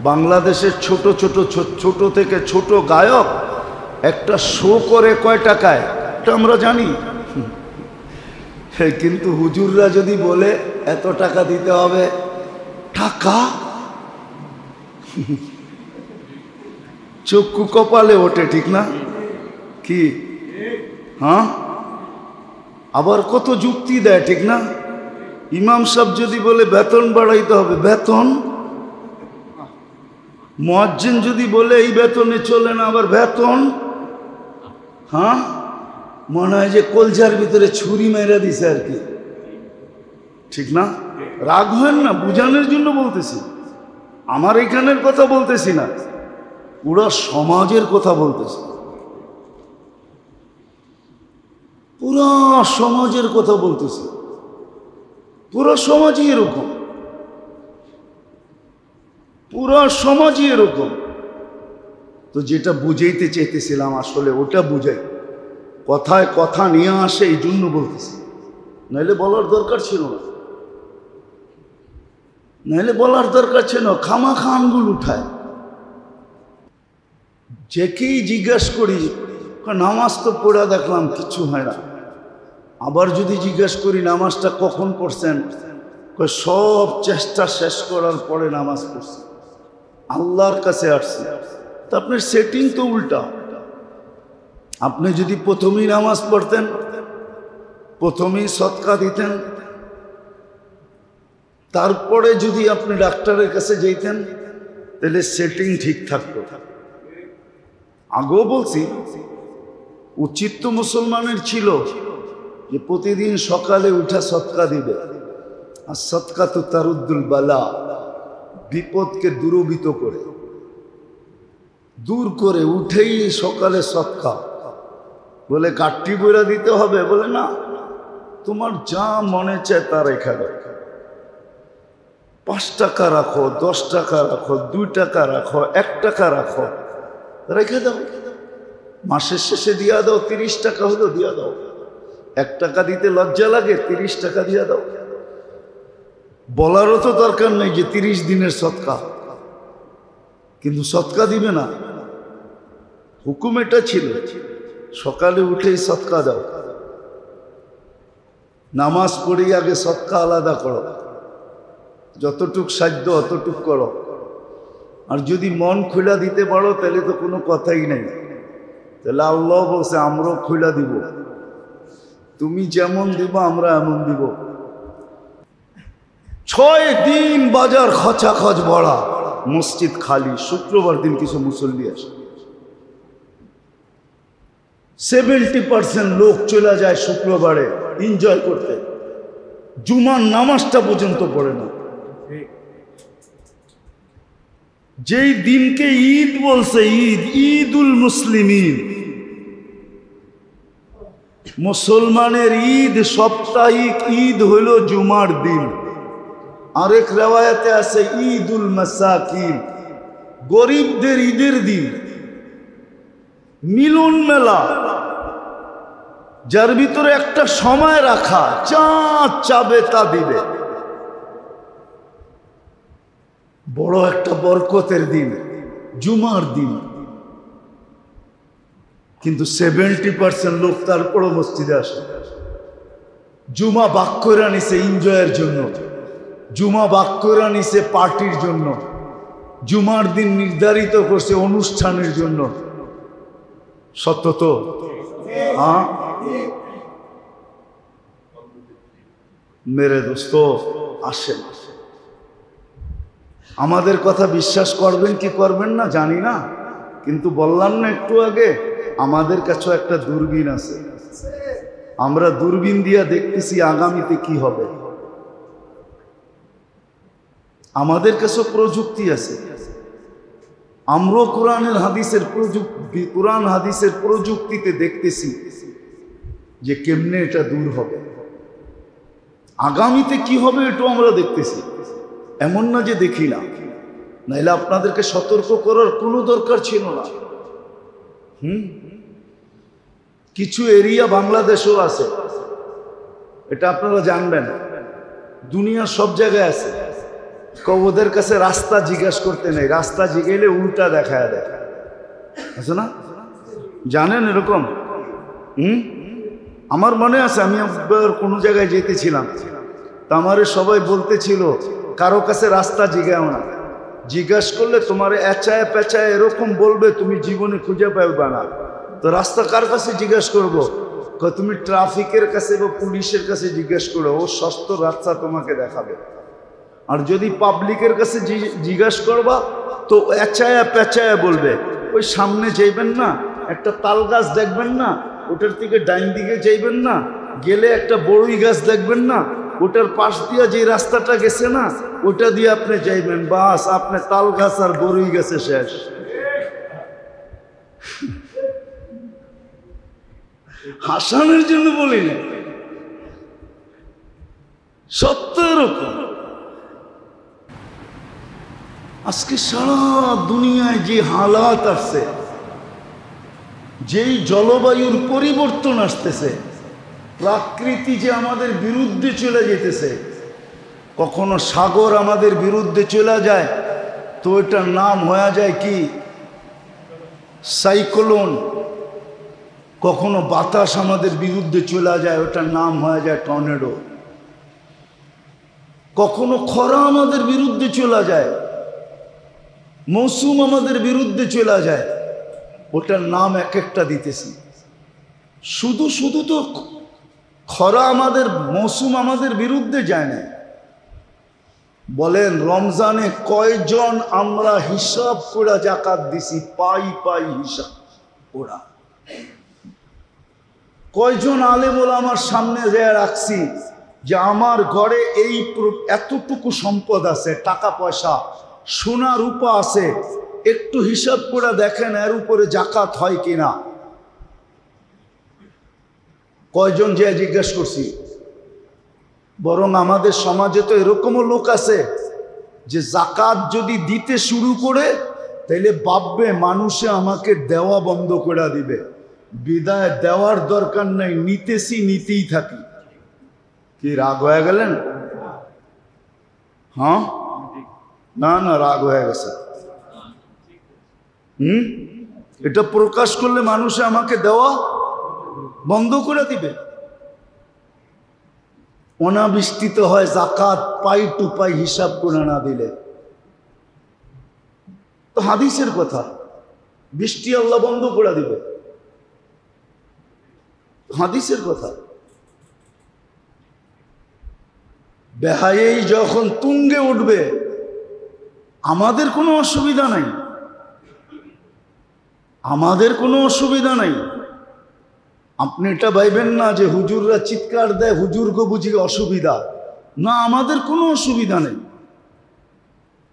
বাংলাদেশের ছোট ছোট ছোট থেকে ছোট গায়ক একটা শো করে কয় টাকায় এটা আমরা জানি, কিন্তু হুজুররা যদি বলে এত টাকা দিতে হবে, টাকা চক্ষু কপালে ওঠে, ঠিক না? কি হ্যাঁ, আবার কত যুক্তি দেয়, ঠিক না? ইমাম সাহেব যদি বলে বেতন বাড়াইতে হবে, বেতন। মুয়াজ্জিন যদি বলে এই বেতনে চলে না, আবার বেতন। হ্যাঁ, মনে হয় যে কলজার ভিতরে ছুরি মেরে দিছে আর কি, ঠিক না? রাগ হয় না, বুঝানোর জন্য বলতেছি, আমার এখানের কথা বলতেছি না, পুরো সমাজের কথা বলতেছি, পুরো সমাজের কথা বলতেছি। পুরো সমাজই এরকম, পুরো সমাজই এরকম। তো যেটা বুঝাইতে চাইতেছিলাম আসলে ওটা বুঝাই, কথায় কথা নিয়ে আসে, এই জন্য বলতেছি, নাইলে বলার দরকার ছিল না, নাইলে বলার দরকার ছিল। খামাখা আঙ্গুল উঠায়। যেকেই জিজ্ঞাসা করি, নামাজ তো পড়া দেখলাম, কিছু হয় না। আবার যদি জিজ্ঞাসা করি নামাজটা কখন পড়ছেন, সব চেষ্টা শেষ করার পরে নামাজ পড়ছি, আল্লাহর কাছে আসছি। তা আপনার সেটিং তো উল্টা। আপনি যদি প্রথমেই নামাজ পড়তেন, প্রথমেই সদকা দিতেন, তারপরে যদি আপনি ডাক্তারের কাছে যেতেন, তাহলে সেটিং ঠিক থাকতো। আগেও বলছি, উচিত তো মুসলমানের ছিল যে প্রতিদিন সকালে উঠা সদকা দিবে। আর সদকা তো তারুদ্দুল বালা, বিপদকে দূরীভূত করে, দূর করে। উঠেই সকালে সদকা বলে কাটটি বইরা দিতে হবে, বলে না, তোমার যা মনে চায় তা রেখা দাও। 5 টাকা রাখো, 10 টাকা রাখো, 2 টাকা রাখো, 1 টাকা রাখো, রেখে দাও। মাসের শেষে দিয়া দাও, 30 টাকা হলো দিয়া দাও। 1 টাকা দিতে লজ্জা লাগে, 30 টাকা দিয়া দাও। বলারও তো দরকার নেই যে 30 দিনের সদকা, কিন্তু সদকা দিবে না। হুকুম এটা ছিল, সকালে উঠেই সদকা দাও। নামাজ পড়েই আগে সদকা আলাদা করো, যতটুক সাধ্য অতটুক করো। আর যদি মন খুলা দিতে পারো তাহলে তো কোনো কথাই নেই, তাহলে আল্লাহ বলছে আমরাও খুলা দিব, তুমি যেমন দিব আমরা এমন দিব। 6 দিন বাজার খচাখচ ভরা, মসজিদ খালি। শুক্রবার দিন কিছু মুসল্লি আসে, 70% লোক চলে যায় শুক্রবারে এনজয় করতে, জুমার নামাজটা পর্যন্ত পড়ে না। যেই দিনকে ঈদ বলছে, ঈদ, ঈদুল মুসলিমিন, মুসলমানের ঈদ, সাপ্তাহিক ঈদ হইল জুমার দিন। আরেক রেওয়ায়াতে আছে ঈদুল মাসাকিন, গরিবদের ঈদের দিন, মিলন মেলা, যার ভিতরে একটা সময় রাখা, যা চাবে তা দিবে। বড় একটা বরকতের দিন, জুমার দিন। কিন্তু 70% লোক তারপরও মসজিদে আসে। জুমা বাক করে নিছে এনজয়ের জন্য, জুমা বাক করে নিছে পার্টির জন্য, জুমার দিন নির্ধারিত করছে অনুষ্ঠানের জন্য। সত্য তো? হ্যাঁ মেরে দোস্ত, আসেন। আমাদের কথা বিশ্বাস করবেন কি করবেন না জানি না, কিন্তু বললাম না একটু আগে, আমাদের কাছেও একটা দূরবীন আছে। আমরা দূরবীন দিয়া দেখতেছি আগামীতে কি হবে। আমাদের কাছেও প্রযুক্তি আছে, আমরাও কোরআন হাদিসের প্রযুক্তিতে দেখতেছি যে কেমনে এটা দূর হবে, আগামীতে কি হবে এটাও আমরা দেখতেছি। এমন না যে দেখি না, নাইলে আপনাদেরকে সতর্ক করার কোনো দরকার ছিল না। কিছু এরিয়া বাংলাদেশেও আছে, এটা আপনারা জানবেন, দুনিয়ার সব জায়গায় আছে। ওদের কাছে রাস্তা জিজ্ঞাসা করতে নেই, রাস্তা জিজ্ঞেলে উল্টা দেখায় দেয়, আছে না? জানেন এরকম? আমার মনে আছে আমি একবার কোনো জায়গায় যেতেছিলাম, তা আমারে সবাই বলতেছিল কারো কাছে রাস্তা জিজ্ঞাও না, জিজ্ঞাসা করলে তোমার এচায় পেঁচায় এরকম বলবে তুমি জীবনে খুঁজে পাবে না। তো রাস্তা কার কাছে জিজ্ঞাসা করবো? তুমি ট্রাফিকের কাছে বা পুলিশের কাছে জিজ্ঞাসা করো, ও সস্ত রাস্তা তোমাকে দেখাবে। আর যদি পাবলিকের কাছে জিজ্ঞাসা করবা তো এচায়া পেঁচায়া বলবে। ওই সামনে যাইবেন না, একটা তাল গাছ দেখবেন না, ওটার থেকে ডাইন দিকে যাইবেন না, গেলে একটা বড়ই গাছ দেখবেন না, ওটার পাশ দিয়ে যে রাস্তাটা গেছে না ওটা দিয়ে আপনি যাইবেন, বাস আপনি তাল গাছ আর বড়ই গাছে শেষ। হাসানের জন্য বলি না, সত্য এরকম। আজকে সারা দুনিয়ায় যে হালাত আসছে, যেই জলবায়ুর পরিবর্তন আসতেছে, প্রকৃতি যে আমাদের বিরুদ্ধে চলে যেতেছে, কখনো সাগর আমাদের বিরুদ্ধে চলে যায় তো এটার নাম হয়ে যায় কি সাইক্লোন, কখনো বাতাস আমাদের বিরুদ্ধে চলে যায় ওটার নাম হয়ে যায় টর্নেডো, কখনো খরা আমাদের বিরুদ্ধে চলে যায়, মৌসুম আমাদের বিরুদ্ধে চলে যায়, ওটার নাম এক একটা দিতেছি। শুধু শুধু তো খরা আমাদের মৌসুম আমাদের বিরুদ্ধে যায় না। বলেন রমজানে কয়জন আমরা হিসাব করে জাকাত দিছি, পাই পাই হিসাব ওরা, কয়জন আলেম ওলামার সামনে যায় রাখছি যে আমার ঘরে এই এতটুকু সম্পদ আছে, টাকা পয়সা সোনা রূপা আছে, একটু হিসাব করে দেখেন এর উপরে জাকাত হয় কিনা। কয়জন যে জিজ্ঞাসা করছি? বরং আমাদের সমাজে তো এরকমও লোক আছে যে জাকাত যদি দিতে শুরু করে তাইলে ভাববে মানুষে আমাকে দেওয়া বন্ধ করে দিবে, বিদায় দেওয়ার দরকার নাই, নিতেছি নিতেই থাকি। কি রাগ হয়ে গেলেন? হ্যাঁ না না রাগ হয়ে গেছে। এটা প্রকাশ করলে মানুষে আমাকে দেওয়া বন্ধ করে দিবে। অনাবৃষ্টিত হয় জাকাত পাই টু পাই হিসাব করে না দিলে। তো হাদিসের কথা, বৃষ্টি আল্লাহ বন্ধ করে দিবে, হাদিসের কথা। বেহায়েই যখন তুঙ্গে উঠবে আমাদের কোনো অসুবিধা নাই, আমাদের কোনো অসুবিধা নাই। আপনি এটা ভাইবেন না যে হুজুররা চিৎকার দেয় হুজুরকে বুঝি অসুবিধা, না আমাদের কোনো অসুবিধা নেই।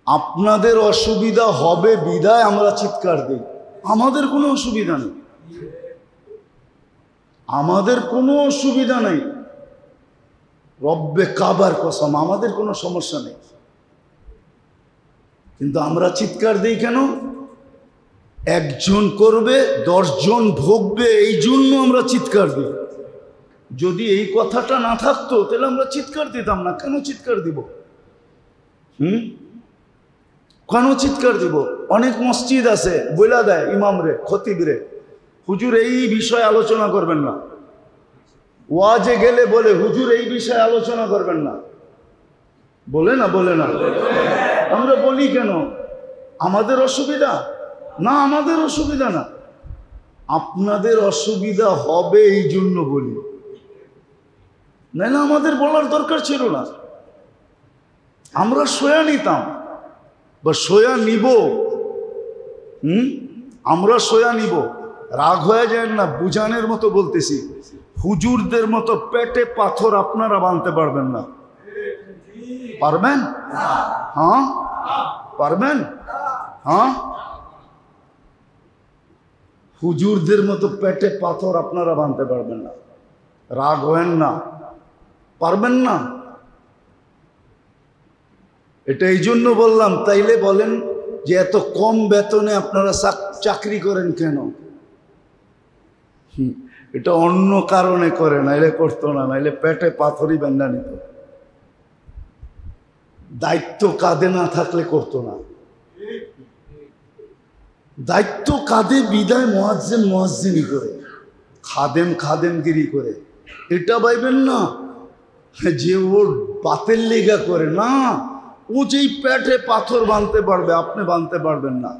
আপনাদের অসুবিধা হবে বিধায় আমরা চিৎকার দিই, আমাদের কোনো অসুবিধা নেই, আমাদের কোনো অসুবিধা নেই। রব্বে কাবার কসম আমাদের কোনো সমস্যা নেই, কিন্তু আমরা চিৎকার দিই কেন? একজন করবে 10 জন ভোগবে, এই জন্য আমরা চিৎকার দিই। যদি এই কথাটা না থাকতো তাহলে আমরা চিৎকার দিতাম না। কেন চিৎকার দিব? কেন চিৎকার দিব? অনেক মসজিদ আছে বইলা দেয় ইমামরে খতিবরে, হুজুর এই বিষয়ে আলোচনা করবেন না। ওয়াজে গেলে বলে হুজুর এই বিষয়ে আলোচনা করবেন না, বলে না? বলে না? আমরা বলি কেন? আমাদের অসুবিধা না, আমাদের অসুবিধা না, আপনাদের অসুবিধা হবে এই জন্য বলি, নাহলে আমাদের বলার দরকার ছিল না। আমরা সয়া নিতাম বা সয়া নিব, আমরা সয়া নিব। রাগ হয়ে যায় না, বুঝানোর মতো বলতেছি। হুজুরদের মতো পেটে পাথর আপনারা বাঁধতে পারবেন না। পারবেন? হ্যাঁ পারবেন? হ্যাঁ হুজুরদের মতো পেটে পাথর আপনারা বাঁধতে পারবেন না। রাগ হয়েন না, পারবেন না। এটা এই জন্য বললাম। তাইলে বলেন যে এত কম বেতনে আপনারা চাকরি করেন কেন? এটা অন্য কারণে করে, নাইলে করতো না, নাইলে পেটে পাথরই বান্ধা নিত। দায়িত্ব কাঁধে না থাকলে করতো না। দায়িত্ব কাঁধে বিদায় মুয়াজ্জিন মুয়াজ্জিনি করে, খাদেম খাদেমগিরি করে। এটা ভাইবেন না যে ওর বাতের লেগা করে, না। ও যেই পেটে পাথর বাঁধতে পারবে আপনি বাঁধতে পারবেন না।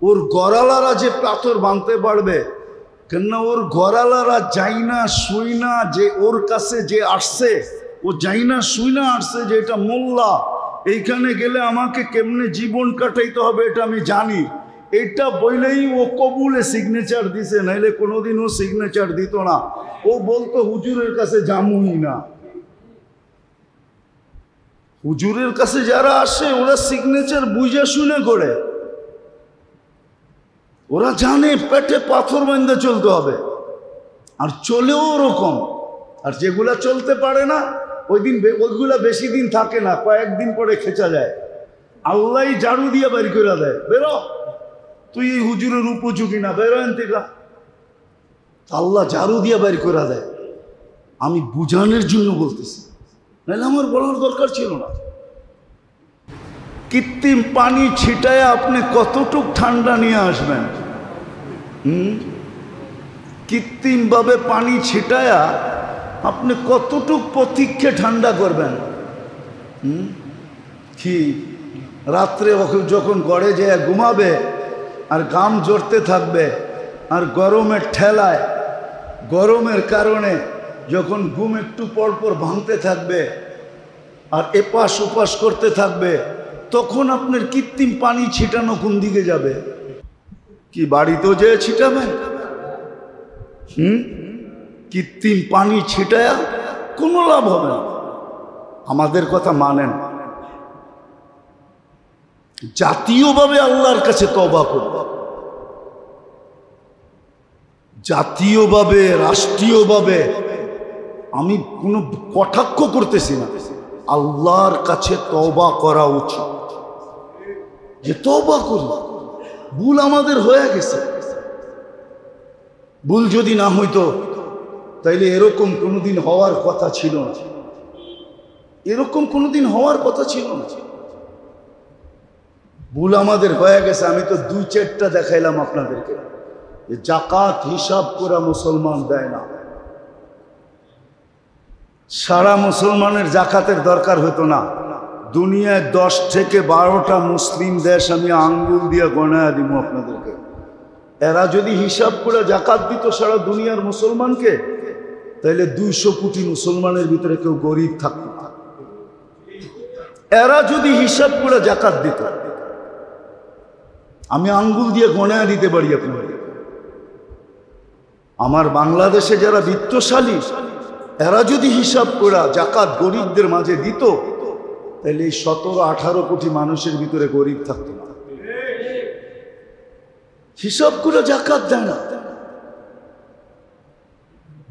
ওর গড়ালারা যে পাথর বাঁধতে পারবে, কেননা ওর গড়ালারা যাই না শুই না যে ওর কাছে যে আসছে, ও যাই না শুই না আসছে যে এটা মোল্লা, এইখানে গেলে আমাকে কেমনে জীবন কাটাইতে হবে এটা আমি জানি। এটা বললেই ও কবুলে সিগনেচার দিছে, নাইলে কোনোদিন ও সিগনেচার দিত না। ও বলতো হুজুরের কাছে জামুই না। হুজুরের কাছে যারা আসে ওরা সিগনেচার বুঝে শুনে করে, ওরা জানে পেটে পাথর বাঁধতে চলতে হবে, আর চলেও ওরকম। আর যেগুলা চলতে পারে না ওইগুলা বেশি দিন থাকে না, কয়েকদিন পরে খেচা যায়। আল্লাহ ঝাড়ু দিয়ে বের করে দেয়, বেরো তুই এই হুজুরের উপযোগী না, বেরো এনতেকা। আল্লাহ ঝাড়ু দিয়ে বের করে দেয়। আমি বুঝানোর জন্য বলতেছি, নাহলে আমার বলার দরকার ছিল না। কৃত্রিম পানি ছিটায় আপনি কতটুক ঠান্ডা নিয়ে আসবেন? কৃত্রিমভাবে পানি ছিটায়া আপনি কতটুক প্রতীক্ষে ঠান্ডা করবেন? কি রাত্রে যখন গড়ে যেয়ে ঘুমাবে আর ঘাম ঝরতে থাকবে, আর গরমের ঠেলায়, গরমের কারণে যখন ঘুম একটু পরপর ভাঙতে থাকবে আর এপাশ ওপাশ করতে থাকবে, তখন আপনার কৃত্রিম পানি ছিটানো কোন দিকে যাবে? কি বাড়িতেও যেয়ে ছিটাবেন? কৃত্রিম পানি ছিটায়া কোনো লাভ হবে না। আমাদের কথা মানেন, জাতীয়ভাবে আল্লাহর কাছে তওবা করব, জাতীয়ভাবে রাষ্ট্রীয়ভাবে। আমি কোনো কটাক্ষ করতেছি না, আল্লাহর কাছে তওবা করা উচিত। যে তওবা করি, ভুল আমাদের হয়ে গেছে। ভুল যদি না হইতো তাইলে এরকম কোনোদিন হওয়ার কথা ছিল না, এরকম কোনোদিন হওয়ার কথা ছিল না। ভুল আমাদের হয়ে গেছে। আমি তো 2-4টা দেখাইলাম আপনাদেরকে, যে জাকাত হিসাব করা মুসলমান দেয় না। সারা মুসলমানের জাকাতের দরকার হতো না। দুনিয়ায় 10 থেকে 12টা মুসলিম দেশ আমি আঙ্গুল দিয়ে গণায়া দিব আপনাদেরকে। এরা যদি হিসাব করে জাকাত দিত সারা দুনিয়ার মুসলমানকে, তাহলে 200 কোটি মুসলমানের ভিতরে কেউ গরিব থাকতো না। এরা যদি হিসাব করে জাকাত দিত, আমি আঙ্গুল দিয়ে গণায়া দিতে পারি আপনাদের। আমার বাংলাদেশে যারা বিত্তশালী, এরা যদি হিসাব করে জাকাত গরিবদের মাঝে দিত, তাহলে এই 17-18 কোটি মানুষের ভিতরে গরিব থাকতো না। হিসাব করে জাকাত দেয় না।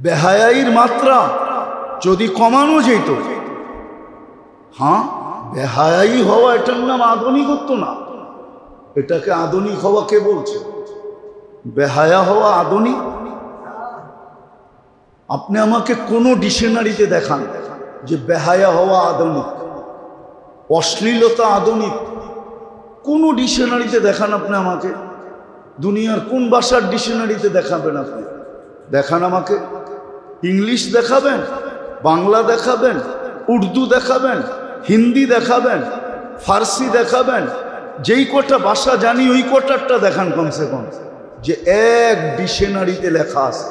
বেহায়াইর মাত্রা যদি কমানো যেত, হ্যাঁ, বেহায়াই হওয়া এটার নাম আধুনিকত্ব না। এটাকে আধুনিক হওয়া কে বলছে? বেহায়া হওয়া আধুনিক? আপনি আমাকে কোনো ডিকশনারিতে দেখান যে বেহায়া হওয়া আধুনিক, অশ্লীলতা আধুনিক? কোনো ডিকশনারিতে দেখান আপনি আমাকে। দুনিয়ার কোন ভাষার ডিকশনারিতে দেখাবেন আপনি? দেখান আমাকে। ইংলিশ দেখাবেন, বাংলা দেখাবেন, উর্দু দেখাবেন, হিন্দি দেখাবেন, ফার্সি দেখাবেন, যেই কটা ভাষা জানি ওই কটারটা দেখান কমসে কম, যে এক ডিকশনারিতে লেখা আছে।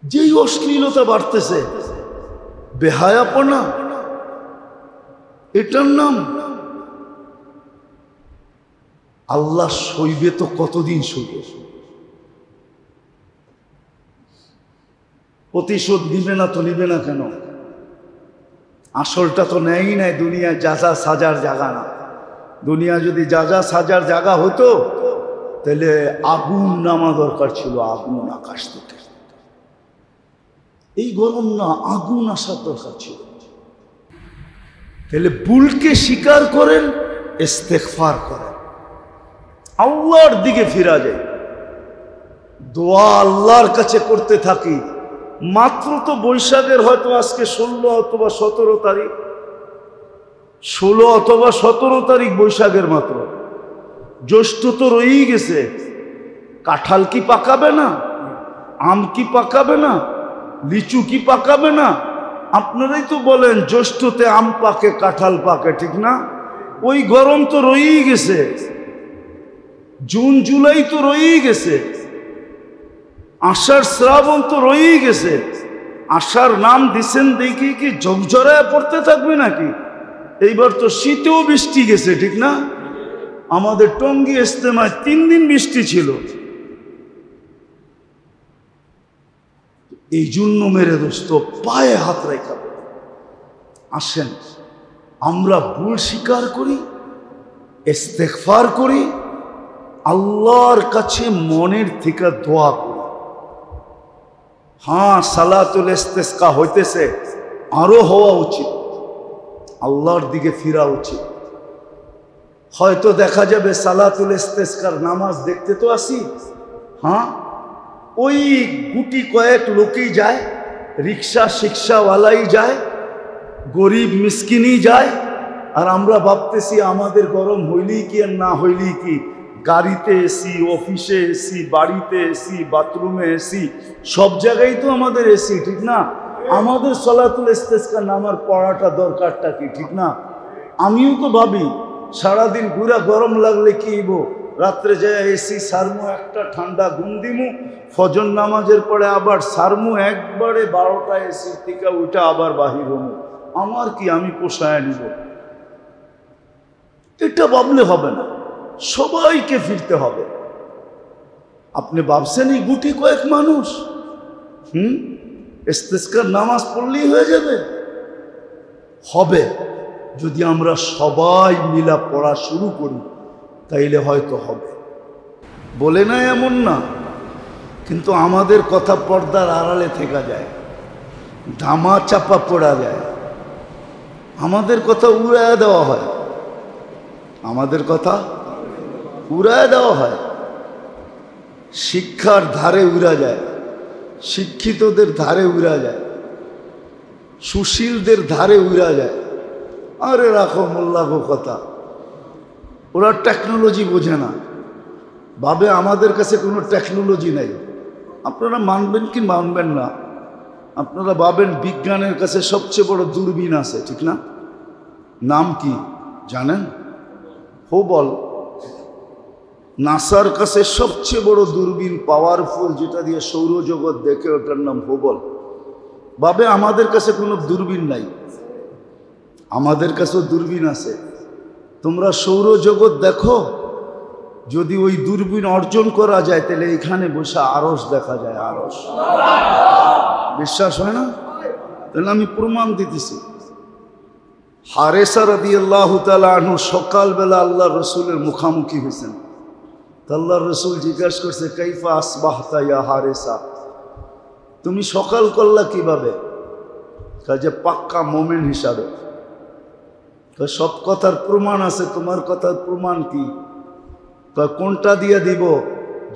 যেই অশ্লীলতা বাড়তেছে, বেহায়াপনা, এটার নাম আল্লাহ সইবে তো কতদিন সইবে? প্রতিশোধ নিবে না তো নিবে না কেন? আসলটা তো নেয়ই নাই। দুনিয়া যাজা সাজার জায়গা না। দুনিয়া যদি যাজা সাজার জায়গা হতো তাহলে আগুন নামা দরকার ছিল, আগুন আকাশ থেকে। এই গরম না, আগুন আসার দরকার ছিল। তাহলে ভুলকে স্বীকার করেন, ইস্তেগফার করেন, আল্লাহর দিকে ফিরা যায়, দোয়া আল্লাহর কাছে করতে থাকি। মাত্র তো বৈশাখের হয়তো আজকে 16 অথবা 17 তারিখ, 16 অথবা 17 তারিখ বৈশাখের মাত্র, জ্যৈষ্ঠ তো রয়েই গেছে। কাঁঠাল কি পাকাবে না? আম কি পাকাবে না? লিচু কি পাকাবে না? আপনারাই তো বলেন জ্যৈষ্ঠতে আম পাকে, কাঁঠাল পাকে, ঠিক না? ওই গরম তো রয়েই গেছে। জুন জুলাই তো রয়েই গেছে। আষাঢ় শ্রাবণ তো রয়েই গেছে। আষাঢ় নাম দিছেন দেখি কি ঝকঝরায় পড়তে থাকবে নাকি? এইবার তো শীতেও বৃষ্টি গেছে, ঠিক না? আমাদের টঙ্গী ইজতেমায় 3 দিন বৃষ্টি ছিল। এই জন্য মেরে দোস্ত পায়ে হাত রেখা আসেন, আমরা ভুল স্বীকার করি, ইস্তেগফার করি, আল্লাহর কাছে মনের থেকে দোয়া করি। হ্যাঁ, সালাতুল ইস্তিসকা হইতেছে, আরো হওয়া উচিত, আল্লাহর দিকে ফিরা উচিত। হয়তো দেখা যাবে সালাতুল ইস্তিসকার নামাজ দেখতে তো আসি, হ্যাঁ, ওই গুটি কয়েক লোকই যায়, রিক্সা শিক্ষাওয়ালাই যায়, গরিব মিসকিনই যায়। আর আমরা ভাবতেছি আমাদের গরম হইলেই কি আর না হইলেই কি, গাড়িতে এসি, অফিসে এসি, বাড়িতে এসি, বাথরুমে এসি, সব জায়গায় তো আমাদের এসি, ঠিক না? আমাদের সালাতুল ইস্তিসকা নামার পড়াটা দরকারটা কি, ঠিক না? আমিও তো ভাবি সারাদিন ঘুরা গরম লাগলে কি হইব, রাত্রে যায় এসি সারমু, একটা ঠান্ডা ঘুম দিমু, ফজর নামাজের পরে আবার সারমু, একবারে 12টা এসির থেকে ওইটা আবার বাহির হমু। আমার কি, আমি পোষায় নিব? এটা ভাবলে হবে না, সবাইকে ফিরতে হবে। আপনি ভাবছেন এই গুটি কয়েক মানুষ ইস্তিসকার নামাজ পড়লেই হয়ে যাবে? হবে যদি আমরা সবাই মিলা পড়া শুরু করি, তাইলে হয়তো হবে। বলে না এমন না, কিন্তু আমাদের কথা পর্দার আড়ালে থেকে যায়, ধামা চাপা পড়া যায়, আমাদের কথা উড়ায় দেওয়া হয়, আমাদের কথা উড়ায় দেওয়া হয়। শিক্ষার ধারে উড়া যায়, শিক্ষিতদের ধারে উড়া যায়, সুশীলদের ধারে উড়া যায়। আরে রাখো মোল্লাগো কথা, ওরা টেকনোলজি বোঝে না, ভাবে আমাদের কাছে কোনো টেকনোলজি নেই। আপনারা মানবেন কি মানবেন না, আপনারা ভাবেন বিজ্ঞানের কাছে সবচেয়ে বড় দূরবীন আছে, ঠিক না? নাম কি জানেন? হুবল। নাসার কাছে সবচেয়ে বড় দূরবীন, পাওয়ারফুল, যেটা দিয়ে সৌরজগৎ দেখে, ওটার নাম হুবল। ভাবে আমাদের কাছে কোনো দূরবীন নাই, আমাদের কাছেও দূরবীন আছে। তোমরা সৌরজগৎ দেখো, যদি ওই দূরবীন অর্জন করা যায় তাহলে এখানে বসে আরশ দেখা যায়, আরশ। বিশ্বাস হয় না? তাহলে আমি প্রমাণ দিতেছি। হারেসা রাদিয়াল্লাহু তাআলা আনহু সকালবেলা আল্লাহর রসুলের মুখামুখি হয়েছেন। আল্লাহর রসুল জিজ্ঞাসা করছে, কাইফা আসবাহতা ইয়া হারেসা, তুমি সকাল করলা কিভাবে? কাজে পাক্কা মোমেন হিসাবে। সব কথার প্রমাণ আছে, তোমার কথার প্রমাণ কি? কোনটা দিয়ে দিব?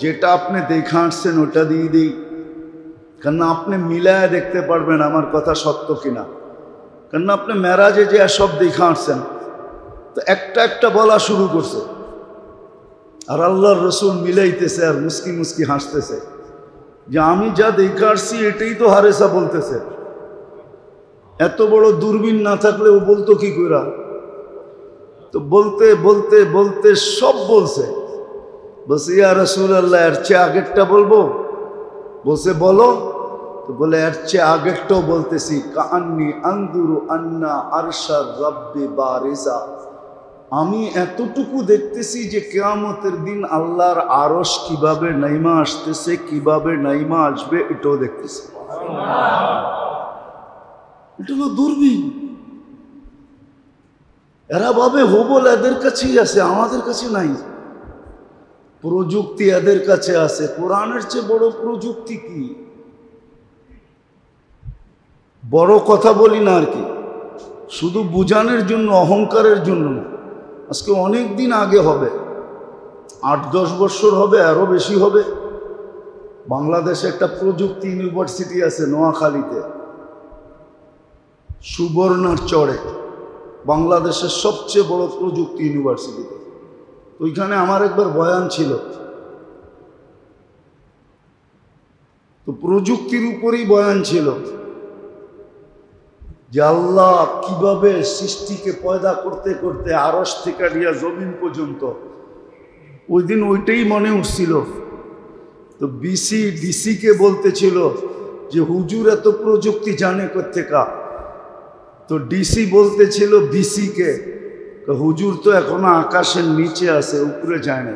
যেটা আপনি দেখে আসছেন ওটা দিয়ে দিই, কেন আপনি মিলায় দেখতে পারবেন আমার কথা সত্য কিনা। কেন আপনি মেরাজে যে সব দেখে আসছেন, তো একটা একটা বলা শুরু করছে, আর আল্লাহর রসুল মিলাইতেছে আর মুস্কি মুস্কি হাসতেছে যে আমি যা দেখে আসছি এটাই তো হারেসা বলতেছে। এত বড় দূরবীন না থাকলে ও বলতো কি করে? তো বলতে বলতে বলতে সব বলছে। বলছে, ইয়া রাসূলুল্লাহ, এর চেয়ে আগেরটা বলবো? বলছে, বলো। তো বলে, এর চেয়ে আগেরটাও বলতেছি। কাআন্নী আনদুরু আন্না আরশার রাব্বি বারিজা, আমি এতটুকু দেখতেছি যে কিয়ামতের দিন আল্লাহর আরশ কিভাবে নাইমা আসতেছে, কিভাবে নাইমা আসবে, এটাও দেখতেছি। এটা হলো দূরবীন। এরা ভাবে হুবল এদের কাছেই আছে, আমাদের কাছে নাই। প্রযুক্তি এদের কাছে আছে, কোরআনের চেয়ে বড় প্রযুক্তি কি? বড় কথা বলি না আর কি, শুধু বুঝানোর জন্য, অহংকারের জন্য না। আজকে অনেক দিন আগে হবে, 8-10 বছর হবে, আরো বেশি হবে। বাংলাদেশে একটা প্রযুক্তি ইউনিভার্সিটি আছে নোয়াখালীতে, সুবর্ণার চরে। বাংলাদেশের সবচেয়ে বড় প্রযুক্তি ইউনিভার্সিটিতে। ওইখানে আমার একবার বয়ান ছিল, তো প্রযুক্তির উপরেই বয়ান ছিল যে আল্লাহ কিভাবে সৃষ্টিকে পয়দা করতে করতে আরশ থেকে নিয়ে জমিন পর্যন্ত, ওই দিন ওইটাই মনে উঠছিল। তো বিসি ডিসিকে বলতেছিল যে হুজুর এত প্রযুক্তি জানে কোত্থেকা। তো ডিসি বলতেছিল বিসিকে, হুজুর তো এখনো আকাশের নিচে আছে, উপরে যায় না।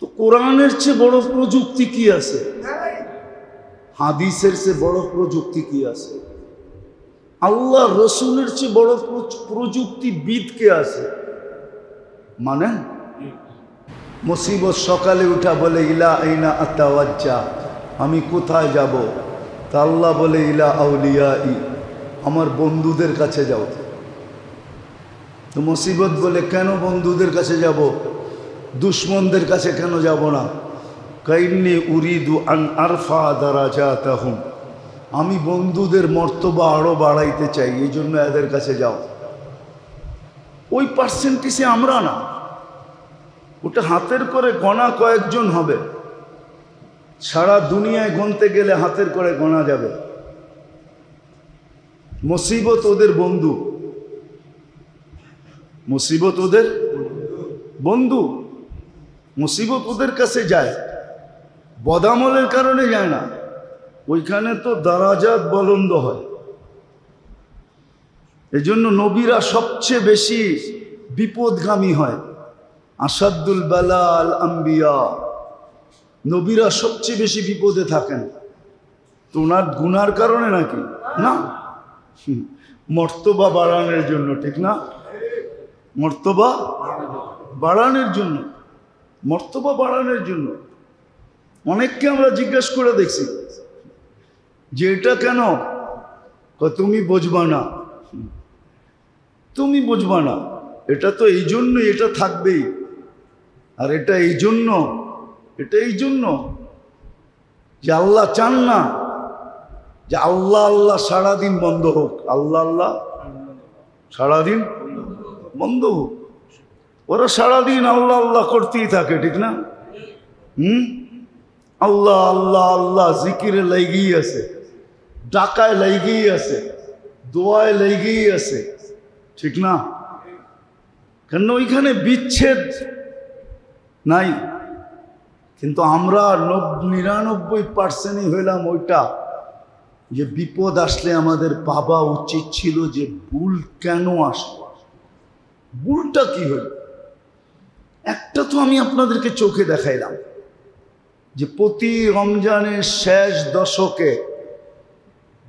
তো কোরআনের চেয়ে বড় প্রযুক্তি কি আছে? হাদিসের চেয়ে বড় প্রযুক্তি কি আছে? আল্লাহ রসুলের চেয়ে বড় প্রযুক্তিবিদ কে আছে? মানে মুসিবত সকালে উঠা বলে ইলা আইনা আতাওয়াজ্জা, আমি কোথায় যাব? তা আল্লাহ বলে ইলা আউলিয়াই, আমার বন্ধুদের কাছে যাও। তো মুসিবত বলে কেন বন্ধুদের কাছে যাব, দুশ্মনদের কাছে কেন যাব না? কাইন্নি উরিদু আন আরফা দারাজাতাহুম, আমি বন্ধুদের মর্তবা আরো বাড়াইতে চাই, এই জন্য এদের কাছে যাও। ওই পার্সেন্টেজে আমরা না, ওটা হাতের করে গোনা কয়েকজন হবে, সারা দুনিয়ায় গুনতে গেলে হাতের করে গোনা যাবে। মুসিবত ওদের বন্ধু, মুসিবত ওদের বন্ধু, মুসিবত ওদের কাছে যায়, বদামলের কারণে যায় না। ওইখানে তো দারাজাত বুলন্দ হয়। এজন্য নবীরা সবচেয়ে বেশি বিপদগামী হয়। আসাদুল বালাল আম্বিয়া, নবীরা সবচেয়ে বেশি বিপদে থাকেন। তো ওনার গুনার কারণে নাকি না, মর্তবা বাড়ানোর জন্য, ঠিক না? মর্তবা বাড়ানোর জন্য, মর্তবা বাড়ানোর জন্য। অনেককে আমরা জিজ্ঞাসা করে দেখছি যে এটা কেন, তুমি বুঝবা না, তুমি বুঝবা না, এটা তো এই জন্যই, এটা থাকবেই। আর এটা এই জন্য, এটা এই জন্য যে আল্লাহ চান না যে আল্লাহ আল্লাহ সারাদিন বন্ধ হোক, আল্লাহ আল্লাহ সারাদিন বন্ধ হোক। ওরা সারাদিন আল্লাহ আল্লাহ করতেই থাকে, ঠিক না? আল্লাহ আল্লাহ আল্লাহ জিকিরে লেগেই আছে, ডাকায় লেগেই আছে, দোয়ায় লেগেই আছে, ঠিক না? কেন ওইখানে বিচ্ছেদ নাই। কিন্তু আমরা 99% হইলাম ওইটা যে বিপদ আসলে আমাদের ভাবা উচিত ছিল যে ভুল কেন আসলো, ভুলটা কি হইল। একটা তো আমি আপনাদেরকে চোখে দেখাইলাম যে প্রতি রমজানের শেষ দশকে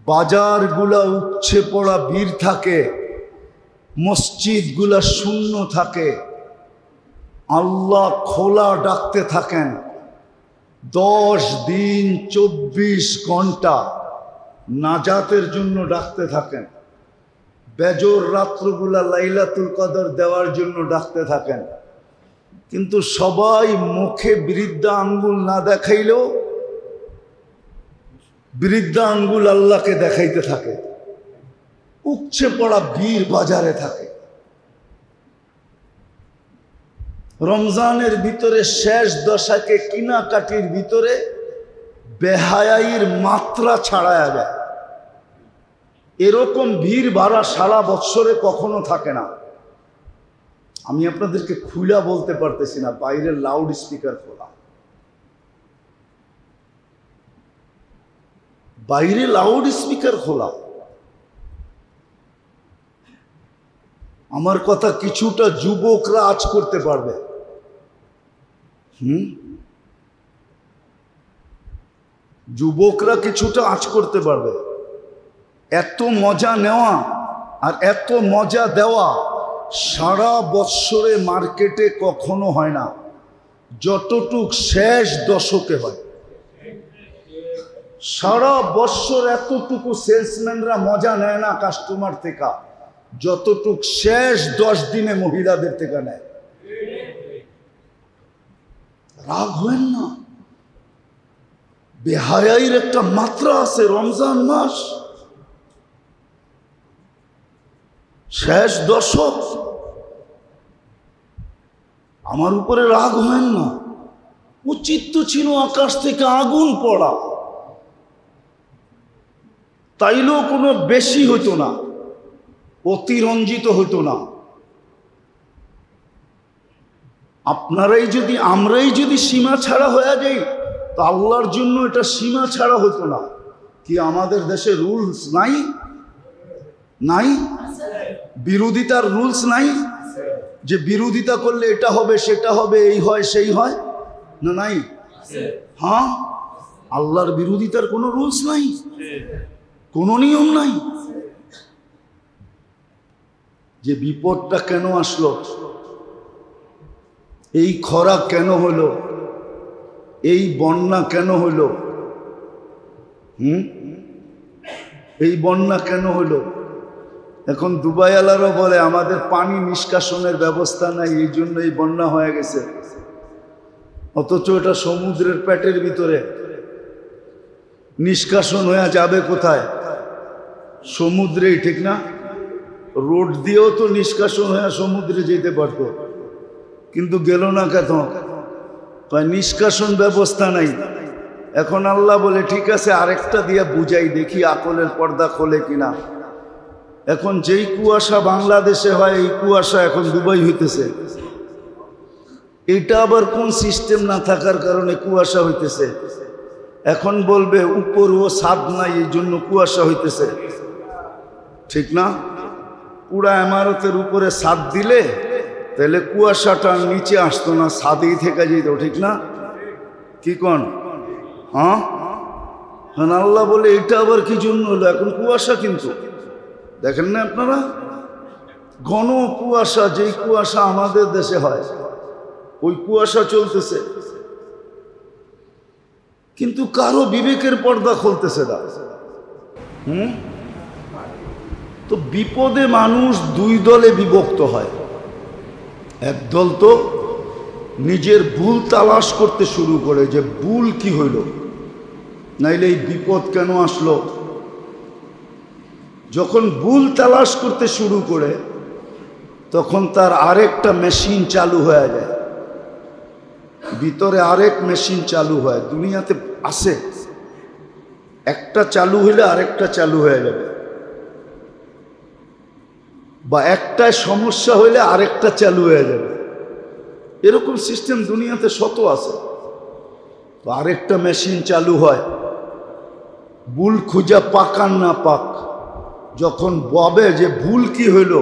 বাজারগুলা উপচে পড়া ভিড় থাকে, মসজিদগুলা শূন্য থাকে, আল্লাহ খোলা ডাকতে থাকেন 10 দিন 24 ঘন্টা নাজাতের জন্য ডাকতে থাকেন, বেজর রাত্রগুলা লাইলাতুল কদর দেওয়ার জন্য ডাকতে থাকেন। কিন্তু সবাই মুখে বৃদ্ধা আঙ্গুল না দেখাইলেও বৃদ্ধা আঙ্গুল আল্লাহকে দেখাইতে থাকে, উপচে পড়া ভিড় বাজারে থাকে। রমজানের ভিতরে শেষ দশাকে কিনাকাটির ভিতরে বেহায়াইর মাত্রা ছাড়ায়া যায়। এরকম ভিড় ভাড়া সারা বৎসরে কখনো থাকে না। আমি আপনাদেরকে খুলা বলতে পারতেছি না, বাইরের লাউড স্পিকার খোলা, বাইরে লাউড স্পিকার খোলা। আমার কথা কিছুটা যুবকরা আজ করতে পারবে। যুবকরা কিছুটা আজ করতে পারবে। এত মজা নেওয়া আর এত মজা দেওয়া সারা বৎসরে মার্কেটে কখনো হয় না, যতটুক শেষ দশকে হয়। সারা বৎসর এতটুকু সেলসম্যানরা মজা নেয় না কাস্টমার থেকে, যতটুক শেষ 10 দিনে মহিলাদের থেকে নেয়। রাগ হবেন না, বেহায়াইর একটা মাত্রা আছে। রমজান মাস শেষ দশক। আমার উপরে রাগ হয় না, উচিত তো ছিল আকাশ থেকে আগুন পড়া, তাইলেও কোনো বেশি হতো না, অতিরঞ্জিত হতো না। আমরাই যদি সীমা ছাড়া হয়ে যাই, তো আল্লাহর জন্য এটা সীমা ছাড়া হতো না। কি আমাদের দেশে রুলস নাই? বিরোধিতার রুলস নাই? যে বিরোধিতা করলে এটা হবে সেটা হবে, এই হয় সেই হয়, না নাই? হ্যাঁ, আল্লাহর বিরোধিতার কোনো রুলস নাই, কোনো নিয়ম নাই। যে বিপদটা কেন আসলো, এই খরা কেন হলো, এই বন্যা কেন হলো, এই বন্যা কেন হলো? এখন দুবাইওয়ালারা বলে আমাদের পানি নিষ্কাশনের ব্যবস্থা নাই, এই জন্য এই বন্যা হয়ে গেছে। অথচ এটা সমুদ্রের পেটের ভিতরে, নিষ্কাশন হয়ে যাবে কোথায়? সমুদ্রেই, ঠিক না? রোড দিয়েও তো নিষ্কাশন হয়ে সমুদ্রে যেতে পারতো, কিন্তু গেল না কেন? নিষ্কাশন ব্যবস্থা নাই। এখন আল্লাহ বলে ঠিক আছে আরেকটা দিয়ে বুঝাই, দেখি আকলের পর্দা খোলে কিনা। এখন যেই কুয়াশা বাংলাদেশে হয়, এই কুয়াশা এখন দুবাই হইতেছে। এটা আবার কোন সিস্টেম না থাকার কারণে কুয়াশা হইতেছে? এখন বলবে উপর ও ছাদ নাই, এই জন্য কুয়াশা হইতেছে, ঠিক না? পুরা ইমারতের উপরে ছাদ দিলে তাহলে কুয়াশাটা নিচে আসতো না, ছাদেই থেকে যেত, ঠিক না? কি কন? হ্যাঁ, আল্লাহ বলে এটা আবার কি জন্য হলো? এখন কুয়াশা, কিন্তু দেখেন না আপনারা ঘন কুয়াশা, যেই কুয়াশা আমাদের দেশে হয় ওই কুয়াশা চলতেছে, কিন্তু কারো বিবেকের পর্দা খুলতেছে না। তো বিপদে মানুষ দুই দলে বিভক্ত হয়। একদল তো নিজের ভুল তালাশ করতে শুরু করে, যে ভুল কি হইল, নাইলে এই বিপদ কেন আসলো। যখন ভুল তালাশ করতে শুরু করে তখন তার আরেকটা মেশিন চালু হয়ে যায়, ভিতরে আরেক মেশিন চালু হয়। দুনিয়াতে আছে, একটা চালু হইলে আরেকটা চালু হয়ে যাবে, বা একটা সমস্যা হইলে আরেকটা চালু হয়ে যাবে, এরকম সিস্টেম দুনিয়াতে শত আছে। তো আরেকটা মেশিন চালু হয়, ভুল খুঁজা পাক আর না পাক, যখন ভাবে যে ভুল কি হইল,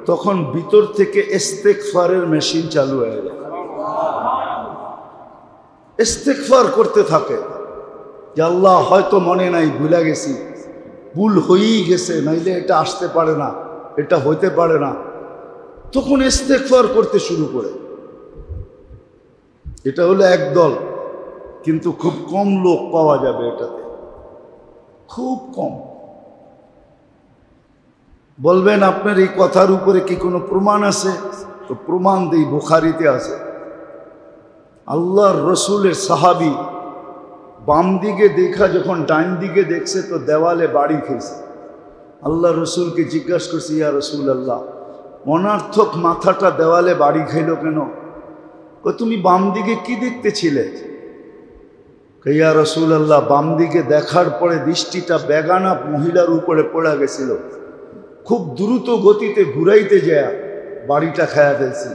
তখন ভিতর থেকে ইস্তেগফারের মেশিন চালু হয়ে যায়। ইস্তেগফার করতে থাকে যে আল্লাহ হয়তো মনে নাই, ভুলে গেছি, ভুল হয়েই গেছে, নাইলে এটা আসতে পারে না, এটা হইতে পারে না। তখন ইস্তেগফার করতে শুরু করে। এটা হলো একদল, কিন্তু খুব কম লোক পাওয়া যাবে এটাতে, খুব কম। বলবেন আপনার এই কথার উপরে কি কোনো প্রমাণ আছে? তো প্রমাণ দেই, বুখারীতে আছে। আল্লাহর রসুলের সাহাবী বাম দিকে দেখা যখন ডাইন দিকে দেখছে, তো দেওয়ালে বাড়ি খেয়েছে। আল্লাহ রসুলকে জিজ্ঞাসা করছে, ইয়া রসুল আল্লাহ, অনার্থক মাথাটা দেওয়ালে বাড়ি খাইল কেন? তুমি বাম দিকে কি দেখতেছিলে? ইয়া রসুল আল্লাহ, বাম দিকে দেখার পরে দৃষ্টিটা বেগানা মহিলার উপরে পড়ে গেছিল, খুব দ্রুত গতিতে ঘুরাইতে যায় বাড়িটা খায়া ফেলছি।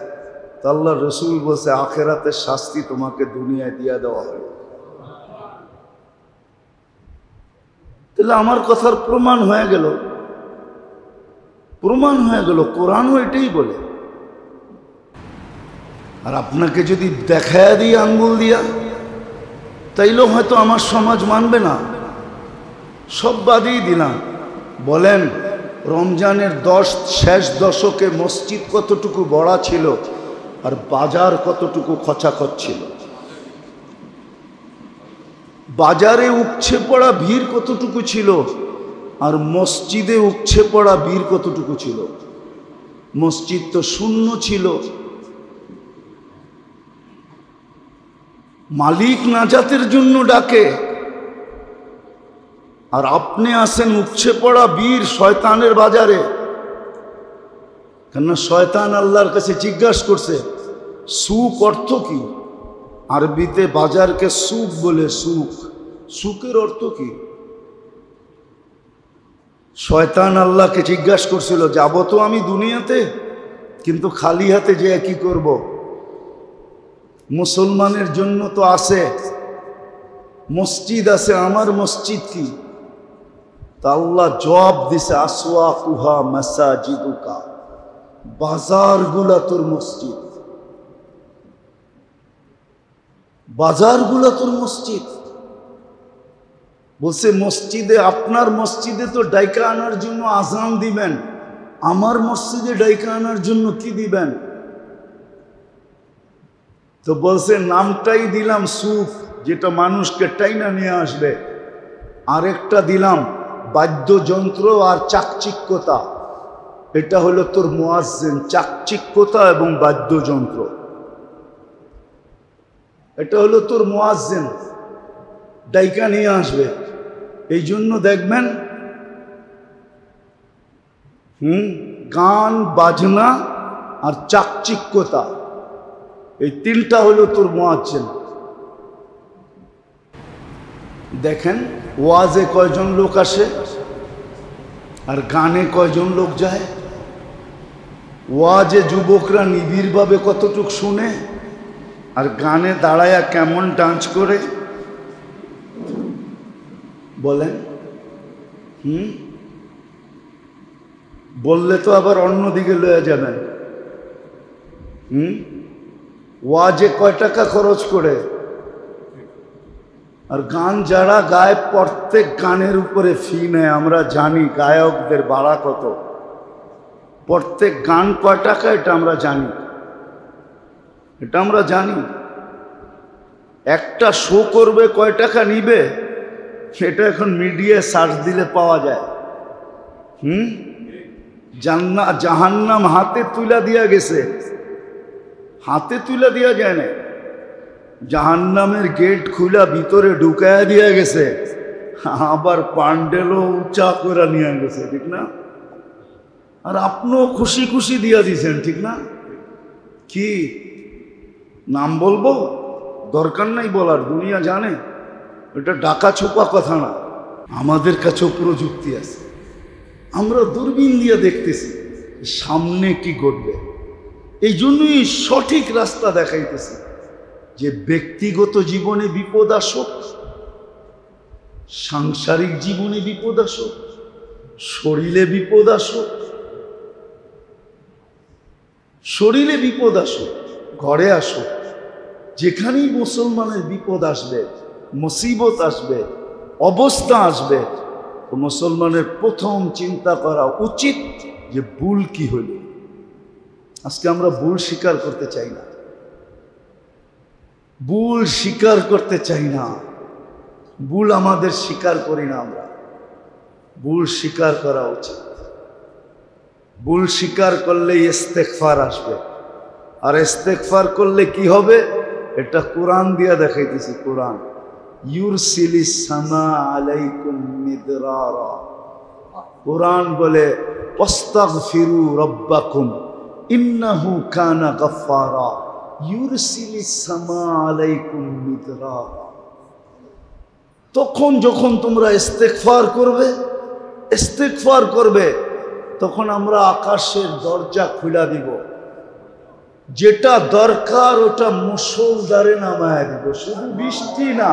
তা আল্লাহ রসুল বলছে, আখেরাতের শাস্তি তোমাকে দুনিয়ায় দিয়া দেওয়া হয়। তাহলে আমার কথার প্রমাণ হয়ে গেল, প্রমাণ হয়ে গেল, কোরআনও এটাই বলে। আর আপনাকে যদি দেখায় দিই আঙ্গুল দিয়া, তাইলেও হয়তো আমার সমাজ মানবে না, সব বাদই দিলাম। বলেন রমজানের শেষ দশকে মসজিদ কতটুকু বড়া ছিল, আর বাজার কতটুকু খচাখচ ছিল? বাজারে উপচে পড়া ভিড় কতটুকু ছিল, আর মসজিদে উপচে পড়া ভিড় কতটুকু ছিল? মসজিদ তো শূন্য ছিল। মালিক নাজাতের জন্য ডাকে, আর আপনি আসেন উপচে পড়া বীর শয়তানের বাজারে। কেননা শয়তান আল্লাহর কাছে জিজ্ঞাসা করছে সুখ অর্থ কি? আরবিতে বাজারকে সুখ বলে। সুখ, সুখের অর্থ কি? শয়তান আল্লাহকে জিজ্ঞাসা করছিল, যাবো তো আমি দুনিয়াতে, কিন্তু খালি হাতে যে কি করব? মুসলমানের জন্য তো আছে মসজিদ, আছে, আমার মসজিদ কি? তা আল্লাহ জবাব দিছে, আসওয়াকুহা মাসাজিদুকা, বাজারগুলা তোর মসজিদ, বাজারগুলা তোর মসজিদ। বলছে মসজিদে, আপনার মসজিদে তো ডাইকা আনার জন্য আজান দিবেন, আমার মসজিদে ডাইকা আনার জন্য কি দিবেন? তো বলছে নামটাই দিলাম সুখ, যেটা মানুষকে টাইনা নিয়ে আসবে, আরেকটা দিলাম বাদ্যযন্ত্র আর চাকচিক্যতা। এটা হলো তোর মুয়াজ্জিন, চাকচিক্যতা এবং বাদ্যযন্ত্র, এটা হলো তোর মুয়াজ্জিন, ডাইকা নিয়ে আসবে। এই জন্য দেখবেন গান বাজনা আর চাকচিক্যতা, এই তিনটা হলো তোর মুয়াজ্জিন। দেখেন ওয়াজে কয়জন লোক আসে আর গানে কয়জন লোক যায়। ওয়াজে যুবকরা নিবিড়ভাবে কতটুক শুনে, আর গানে দাঁড়ায়া কেমন ডান্স করে বলেন। বললে তো আবার অন্যদিকে লয়ে যাবেন। ওয়াজে কয় টাকা খরচ করে, আর গান যারা গায় প্রত্যেক গানের উপরে ফি নেয়। আমরা জানি গায়কদের ভাড়া কত, প্রত্যেক গান কয় টাকা, এটা আমরা জানি, এটা আমরা জানি। একটা শো করবে কয় টাকা নিবে, সেটা এখন মিডিয়ায় সার্চ দিলে পাওয়া যায়। জাহান্নাম হাতে তুলা দিয়া গেছে, হাতে তুলা দিয়া যায় না, জাহান্নামের গেট খুলা ভিতরে ঢুকায়া দিয়া গেছে, আবার পান্ডেলও উঁচা করে নিয়ে গেছে, ঠিক না? আর আপনিও খুশি খুশি দিয়া দিছেন, ঠিক না? কি নাম বলবো? দরকার নাই বলার, দুনিয়া জানে। এটা ডাকা ছোপা কথা না, আমাদের কাছেও প্রযুক্তি আছে, আমরা দূরবীন দিয়ে দেখতেছি সামনে কি ঘটবে। এই জন্যই সঠিক রাস্তা দেখাইতেছি যে ব্যক্তিগত জীবনে বিপদ আসুক, সাংসারিক জীবনে বিপদ আসুক, শরীরে বিপদ আসুক, শরীরে বিপদ আসুক, ঘরে আসুক, যেখানেই মুসলমানের বিপদ আসবে, মুসিবত আসবে, অবস্থা আসবে, তো মুসলমানের প্রথম চিন্তা করা উচিত যে ভুল কি হইল। আজকে আমরা ভুল স্বীকার করতে চাই না, ভুল স্বীকার করতে চাই না, ভুল আমাদের স্বীকার করি না আমরা। ভুল স্বীকার করা উচিত। ভুল স্বীকার করলে ইস্তেগফার আসবে, আর ইস্তেগফার করলে কি হবে এটা কোরআন দিয়া দেখাইতেছি। কোরআন ইউরসিলিস সামা আলাইকুম মিদরারা, কোরআন বলে ওয়াস্তাগফিরু রাব্বাকুম ইন্নাহু কানা গফফারা ইউরসিলিস সামা আলাইকুম মিদরারা। তখন যখন তোমরা ইস্তেগফার করবে তখন আমরা আকাশের দরজা খুলে দিব, যেটা দরকার ওটা মুষলধারে নামায় দিব, শুধু বৃষ্টি না,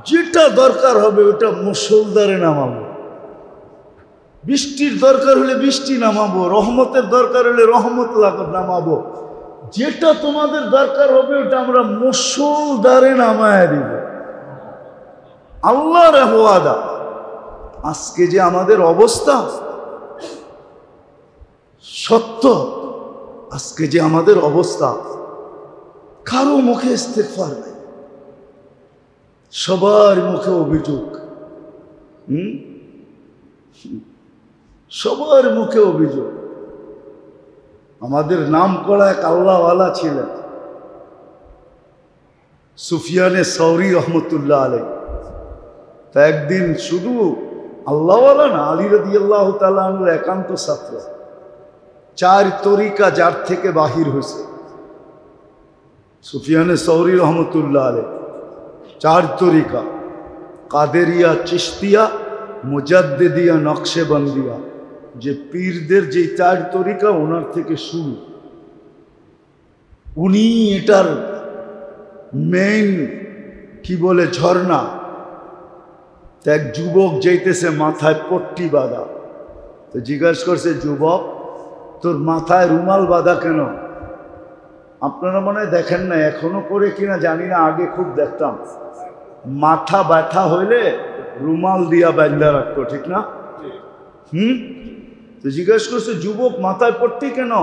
যেটা দরকার হবে ওটা মুষলধারে নামাবো। বৃষ্টির দরকার হলে বৃষ্টি নামাবো, রহমতের দরকার হলে রহমত নামাবো, যেটা তোমাদের দরকার হবে ওটা আমরা মুষলধারে নামায় দিব। আল্লাহর ওয়াদা। আজকে যে আমাদের অবস্থা সত্য, আজকে যে আমাদের অবস্থা, কারো মুখে ইস্তেগফার নাই, সবার মুখে অভিযোগ, সবার মুখে অভিযোগ। আমাদের নাম করা এক আল্লাহওয়ালা ছিলেন সুফিয়ানে সৌরি রহমতুল্লাহ আলাইহি। তা একদিন শুধু আল্লাহওয়ালা না, আলী রাদিয়াল্লাহু তাআলা আনহুর একান্ত ছাত্র, চার তরিকা যার থেকে বাহির হয়েছে, সুফিয়ানে সৌরি রহমতুল্লাহ আলাইহি, চার তরিকা, কাদেরিয়া, চিশতিয়া, মুজাদ্দিদিয়া, নকশেবন্দিয়া। যে পীরদের যে চার তরিকা ওনার থেকে শুরু, উনি এটার মেইন কি বলে ঝর্ণা। এক যুবক যাইতেছে মাথায় পট্টি বাঁধা, তো জিজ্ঞাসা করছে, যুবক তোর মাথায় রুমাল বাঁধা কেন? আপনারা মনে হয় দেখেন না, এখনো করে কিনা জানি না, আগে খুব দেখতাম মাথা ব্যথা হইলে রুমাল দিয়া বাঁধা রাখতো, ঠিক না? তো জিজ্ঞাসা করছে, যুবক মাথায় পট্টি কেন?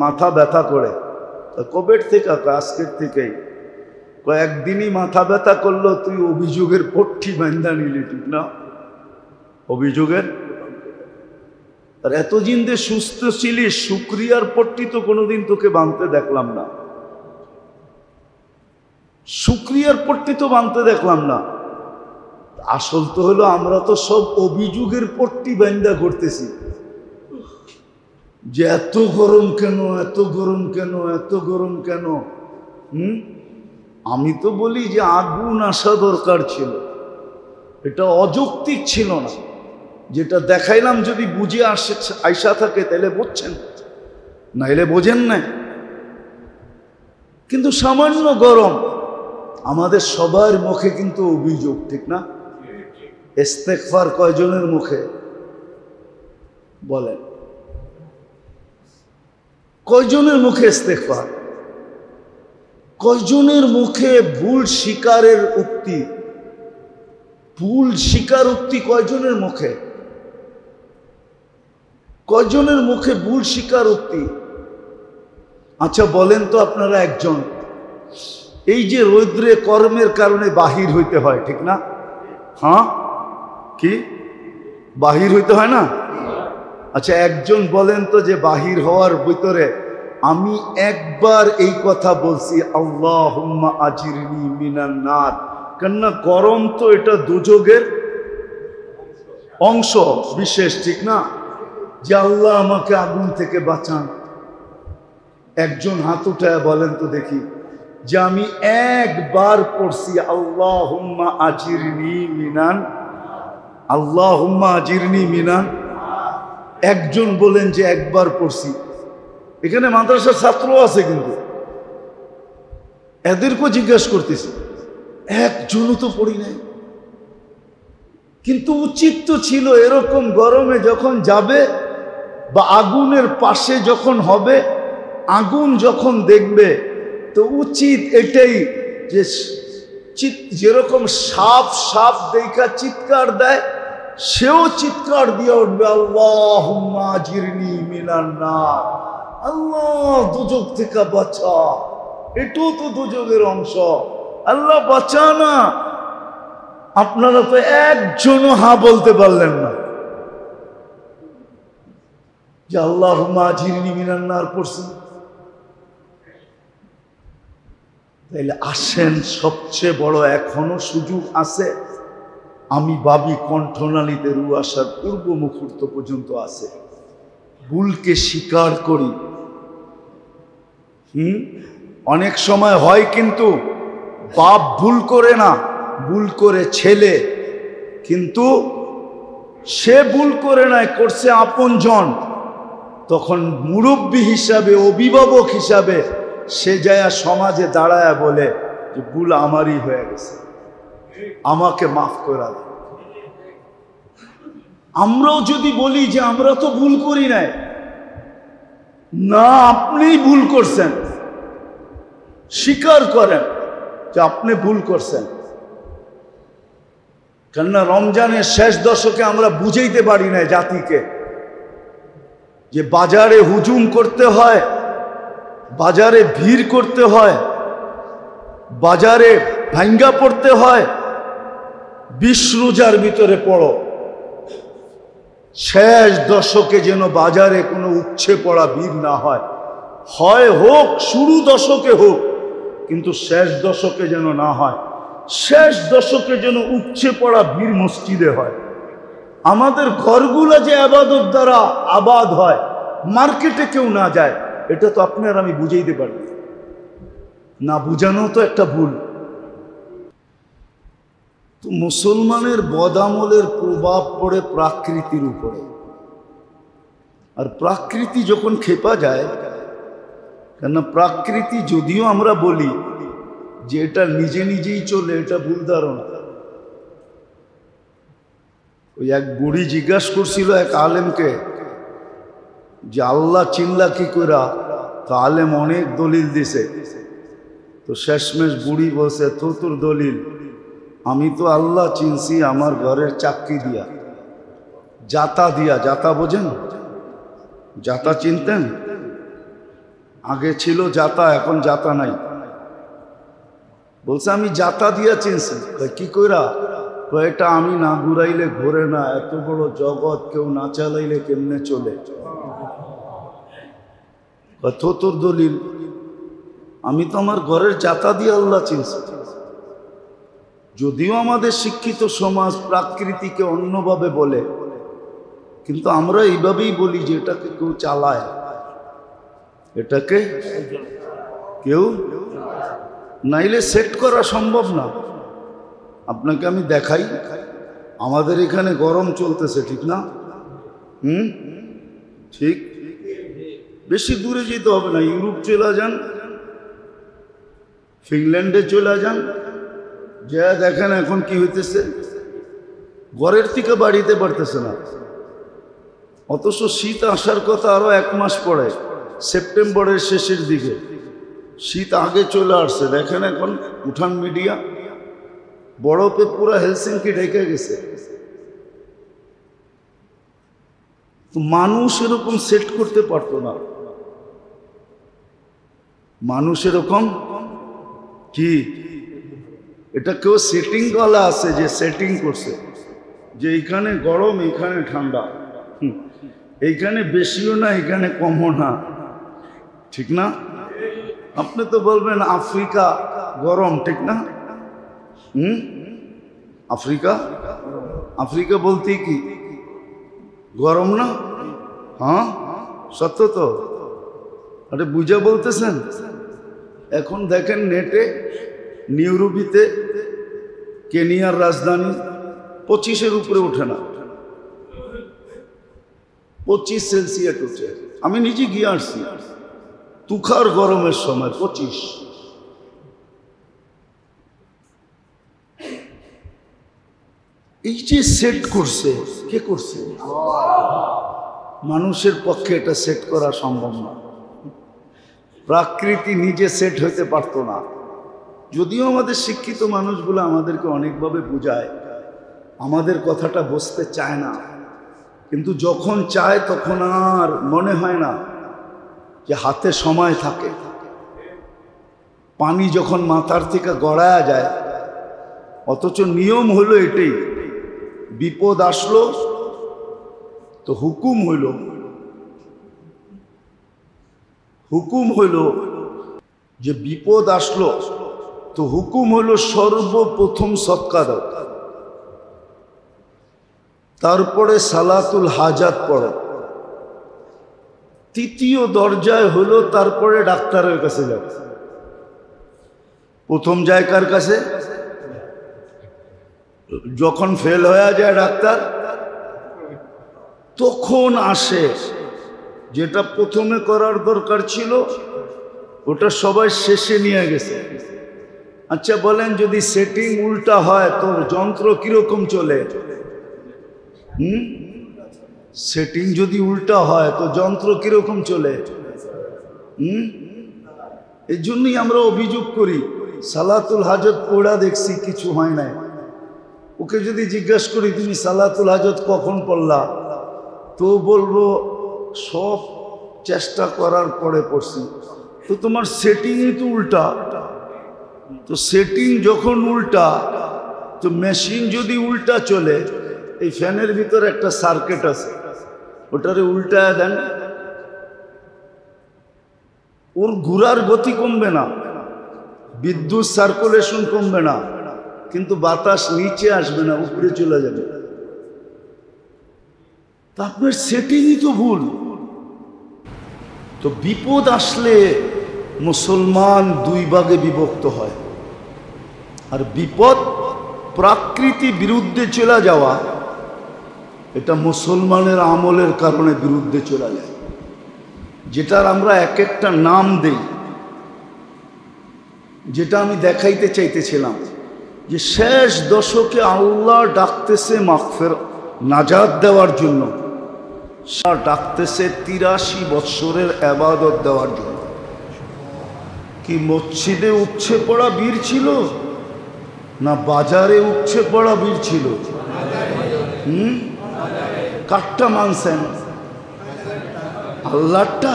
মাথা ব্যথা করে। কবের থেকে? আজকের থেকেই। একদিনই মাথা ব্যথা করলো, তুই অভিযোগের পট্টি বাঁধা নিলি, ঠিক না? অভিযোগের। আর এতদিন যে সুস্থ ছিলি, শুকরিয়ার পট্টি তো কোনোদিন তোকে বাঁধতে দেখলাম না, শুকরিয়ার পট্টি তো বাঁধতে দেখলাম না। আসল তো হলো আমরা তো সব অভিযোগের পট্টি বাঁধা করতেছি, যে এত গরম কেন, এত গরম কেন, এত গরম কেন। আমি তো বলি যে আগুন আসা দরকার ছিল, এটা অযৌক্তিক ছিল না। যেটা দেখাইলাম যদি বুঝে আইসা থাকে তাহলে বুঝছেন, নাইলে বোঝেন না। কিন্তু সামান্য গরম, আমাদের সবার মুখে কিন্তু অভিযোগ, ঠিক না? ইস্তেগফার কয়জনের মুখে বলেন? কয়জনের মুখে ইস্তেগফার? কয়জনের মুখে ভুল স্বীকারের উক্তি? ভুল স্বীকার উক্তি কয়জনের মুখে? কয়জনের মুখে ভুল স্বীকার উক্তি? আচ্ছা বলেন তো আপনারা একজন, এই যে রৌদ্রে কর্মের কারণে বাহির হইতে হয়, ঠিক না? হ্যাঁ, কি বাহির হইতে হয় না? আচ্ছা একজন বলেন তো যে বাহির হওয়ার ভিতরে আমি একবার এই কথা বলছি, আল্লাহুম্মা আজিরনি মিনান নার, কেননা গরম তো এটা দুযোগের অংশ বিশেষ, ঠিক না? যে আল্লাহ আমাকে আগুন থেকে বাঁচান। একজন হাত উঠায় বলেন তো দেখি যে আমি একবার পড়ছি আল্লাহুম্মা আজিরনি মিনান, আল্লাহুম্মা আজিরনি মিনান। একজন বলেন যে একবার পড়ছি। এখানে মাদ্রাসার ছাত্র আছে, কিন্তু এদেরকেও জিজ্ঞাসা করতেছি, একজনও তো পড়ি নাই। কিন্তু উচিত তো ছিল এরকম গরমে যখন যাবে বা আগুনের পাশে যখন হবে, আগুন যখন দেখবে, তো উচিত এটাই যে যেরকম সাপ সাপ দেখা চিৎকার দেয়, সেও চিৎকার দিয়ে উঠবে আল্লাহুম্মা আজিরনি মিনান নার, আল্লাহ দুজক থেকে বাঁচা। এটাও তো দুজকের অংশ, আল্লাহ বাঁচা না। আপনারা তো একজনও হ্যাঁ বলতে পারলেন না যে আল্লাহুম্মা আজিরনি মিনান নার পড়ছেন। তাইলে আসেন, সবচেয়ে বড় এখনো সুযোগ আছে। আমি ভাবি কণ্ঠনালীতে রু আসার পূর্ব মুহূর্ত পর্যন্ত আছে, ভুলকে স্বীকার করি। অনেক সময় হয় কিন্তু বাপ ভুল করে না, ভুল করে ছেলে, কিন্তু সে ভুল করে নাই, করছে আপনজন। তখন মুরব্বী হিসাবে, অভিভাবক হিসাবে সে যায় সমাজে দাঁড়ায় বলে যে ভুল আমারই হয়ে গেছে, আমাকে মাফ করা দেন। আমরাও যদি বলি যে আমরা তো ভুল করি নাই, না আপনিই ভুল করছেন, স্বীকার করেন যে আপনি ভুল করছেন। কেননা রমজানের শেষ দশকে আমরা বুঝাইতে পারি না জাতিকে যে বাজারে হুজুম করতে হয়, বাজারে ভিড় করতে হয়, বাজারে ভাঙ্গা পড়তে হয়। 20 রোজার ভিতরে পড়ো, শেষ দশকে যেন বাজারে কোনো উপচে পড়া ভিড় না হয়। হয় হোক, শুরু দশকে হোক, কিন্তু শেষ দশকে যেন না হয়। শেষ দশকে যেন উপচে পড়া ভিড় মসজিদে হয়। আমাদের ঘরগুলো যে আবাদত দ্বারা আবাদ হয়, মার্কেটে কেউ না যায়, এটা তো আপনি আর আমি বুঝাইতে পারি না, বুঝানো তো একটা ভুল। তো মুসলমানের বদামলের প্রভাব পড়ে প্রাকৃতির উপরে, আর প্রাকৃতি যখন খেপা যায়, কেন প্রাকৃতি যদিও আমরা বলি যে এটা নিজে নিজেই চলে, এটা ভুল ধারণা। ওই এক বুড়ি জিজ্ঞাসা করছিল এক আলেমকে যে আল্লাহ চিনলা কি কইরা, তো আলেম অনেক দলিল দিছে, তো শেষমেশ বুড়ি বলছে তোর দলিল, আমি তো আল্লাহ চিনছি আমার ঘরের চাকরি দিয়া, জাতা দিয়া। জাতা বোঝেন? জাতা চিনতেন? আগে ছিল জাতা, এখন জাতা নাই। বলছে আমি জাতা দিয়া চিনছি। কি কইরা? এটা আমি না ঘুরাইলে ঘোরে না, এত বড় জগৎ কেউ না চালাইলে কেমনে চলে। তোর দলিল, আমি তো আমার ঘরের জাতা দিয়ে আল্লাহ চিনছি। যদিও আমাদের শিক্ষিত সমাজ প্রাকৃতিকে অন্যভাবে বলে, কিন্তু আমরা এইভাবেই বলি যে এটাকে কেউ চালায়, এটাকে কেউ নাইলে সেট করা সম্ভব না। আপনাকে আমি দেখাই, আমাদের এখানে গরম চলতেছে, ঠিক না? ঠিক। বেশি দূরে যেতে হবে না, ইউরোপ চলে যান, ফিনল্যান্ডে চলে যান, যা দেখেন এখন কি হইতেছে, ঘরের থেকে বাড়িতে পারতেছে না। অথচ শীত আসার কথা আরো 1 মাস পরে, সেপ্টেম্বরের শেষের দিকে। শীত আগে চলে আসছে, দেখেন এখন উঠান মিডিয়া বরফে পুরা হেলসিঙ্কি ঢেকে গেছে। তো মানুষ এরকম সেট করতে পারতো না। মানুষ এরকম কি, এটা কেউ সেটিং করা আছে যে সেটিং করছে যে এইখানে গরম এইখানে ঠান্ডা, এইখানে বেশিও না এইখানে কমও না, ঠিক না? আপনি তো বলবেন আফ্রিকা গরম, ঠিক না? আফ্রিকা, আফ্রিকা বলতে কি গরম না? হ্যাঁ সত্য তো। আরে বুঝা বলতেছেন? এখন দেখেন নেটে নিউরোবিতে কেনিয়ার রাজধানী 25-এর উপরে ওঠে না, 25 সেলসিয়াস উঠে। আমি নিজে গিয়ে আসছি তুখার গরমের সময় 25। এই যে সেট করছে, কে করছে? মানুষের পক্ষে এটা সেট করা সম্ভব না। প্রকৃতি নিজে সেট হইতে পারতো না। যদিও আমাদের শিক্ষিত মানুষগুলো আমাদেরকে অনেকভাবে বোঝায়, আমাদের কথাটা বুঝতে চায় না, কিন্তু যখন চায় তখন আর মনে হয় না যে হাতে সময় থাকে। পানি যখন মাথার থেকে গড়ায়া যায়, অথচ নিয়ম হলো এটাই, বিপদ আসলো তো হুকুম হইল, হুকুম হইল যে বিপদ আসলো তো হুকুম হইল সর্বপ্রথম সদকা দাও, তারপরে সালাতুল হাজাত পড়ো, তৃতীয় দরজায় হলো তারপরে ডাক্তারের কাছে যাও। প্রথম যায় কার কাছে? যখন ফেল হয়ে যায় ডাক্তার, তখন আসে যেটা প্রথমে করার দরকার ছিল ওটা সবাই শেষে নিয়ে গেছে। আচ্ছা বলেন, যদি সেটিং উল্টা হয় তো যন্ত্র কিরকম চলে? সেটিং যদি উল্টা হয় তো যন্ত্র কিরকম চলে? এই জন্যই আমরা অভিযোগ করি, সালাতুল হাজত পড়া দেখছি কিছু হয় নাই। ওকে যদি জিজ্ঞাসা করি তুমি সালাতুল হাজত কখন পড়লা, তো বলবো সব চেষ্টা করার পরে পড়ছি। তো তোমার সেটিংই তো উল্টা। তো সেটিং যখন উল্টা, তো মেশিন যদি উল্টা চলে, এই ফ্যানের ভিতরে একটা সার্কিট আছে, ওটারে উল্টায় দেন, ওর ঘুরার গতি কমবে না, বিদ্যুৎ সার্কুলেশন কমবে না, কিন্তু বাতাস নিচে আসবে না, উপরে চলে যাবে। তা আপনার সেটিংই তো ভুল। তো বিপদ আসলে মুসলমান দুই ভাগে বিভক্ত হয়। আর বিপদ প্রকৃতি বিরুদ্ধে চলে যাওয়া, এটা মুসলমানের আমলের কারণে বিরুদ্ধে চলে যায়, যেটার আমরা এক একটা নাম দেই। যেটা আমি দেখাইতে চাইতেছিলাম যে শেষ দশকে আল্লাহ ডাকতেছে মাগফিরাত নাজাত দেওয়ার জন্য, ডাকতেছে 83 বৎসরের ইবাদত দেওয়ার জন্য। কি মসজিদে উপচে পড়া বীর ছিল না বাজারে উপচে পড়া বীর ছিল? কারটা মানছেন? আল্লাহটা?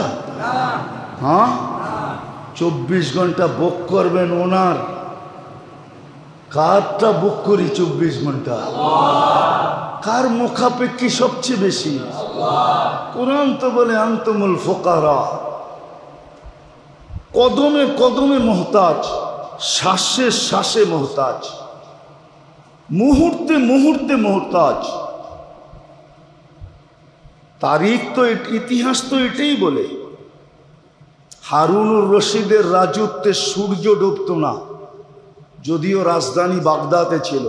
হ্যাঁ, 24 ঘন্টা বুক করবেন ওনার। কারটা বুক করি 24 ঘন্টা? কার মুখাপেক্ষী সবচেয়ে বেশি? কোরআন তো বলে আনতুমুল ফুকারা। কদমে কদমে মোহতাজ, শ্বাসে শ্বাসে মোহতাজ, মুহূর্তে মুহূর্তে মোহতাজ। তারিখ তো, ইতিহাস তো এটাই বলে। হারুনুর রশিদের রাজত্বে সূর্য ডুবত না, যদিও রাজধানী বাগদাদে ছিল।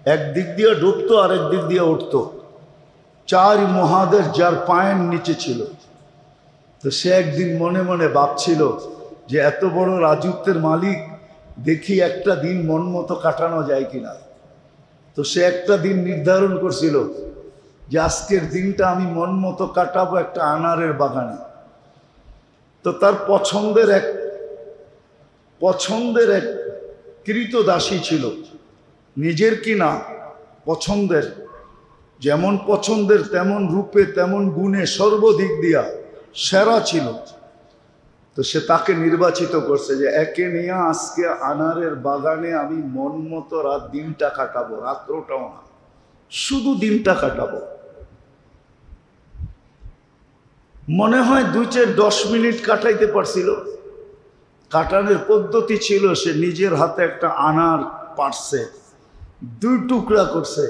একদিক দিয়ে ডুবতো আর একদিক দিয়ে উঠত। 4 মহাদেশ যার পায়ের নিচে ছিল। তো সে একদিন মনে মনে ভাবছিল যে এত বড় রাজত্বের মালিক, দেখি একটা দিন মন মতো কাটানো যায় কিনা। তো সে একটা দিন নির্ধারণ করছিল যে আজকের দিনটা আমি মন মতো কাটাবো একটা আনারের বাগানে। তো তার পছন্দের এক কৃতদাসী ছিল, নিজের কিনা পছন্দের, যেমন পছন্দের তেমন রূপে তেমন গুণে সর্বদিক দিয়া সেরা ছিল। তো সে তাকে নির্বাচিত করছে যে একে নিয়ে আজকে আনারের বাগানে আমি মন মতো দিনটা কাটাবো, রাত্রটাও না, শুধু দিনটা কাটাবো। মনে হয় 2-10 মিনিট কাটাইতে পারছিল। কাটানোর পদ্ধতি ছিল, সে নিজের হাতে একটা আনার পারছে, 2 টুকরা করছে,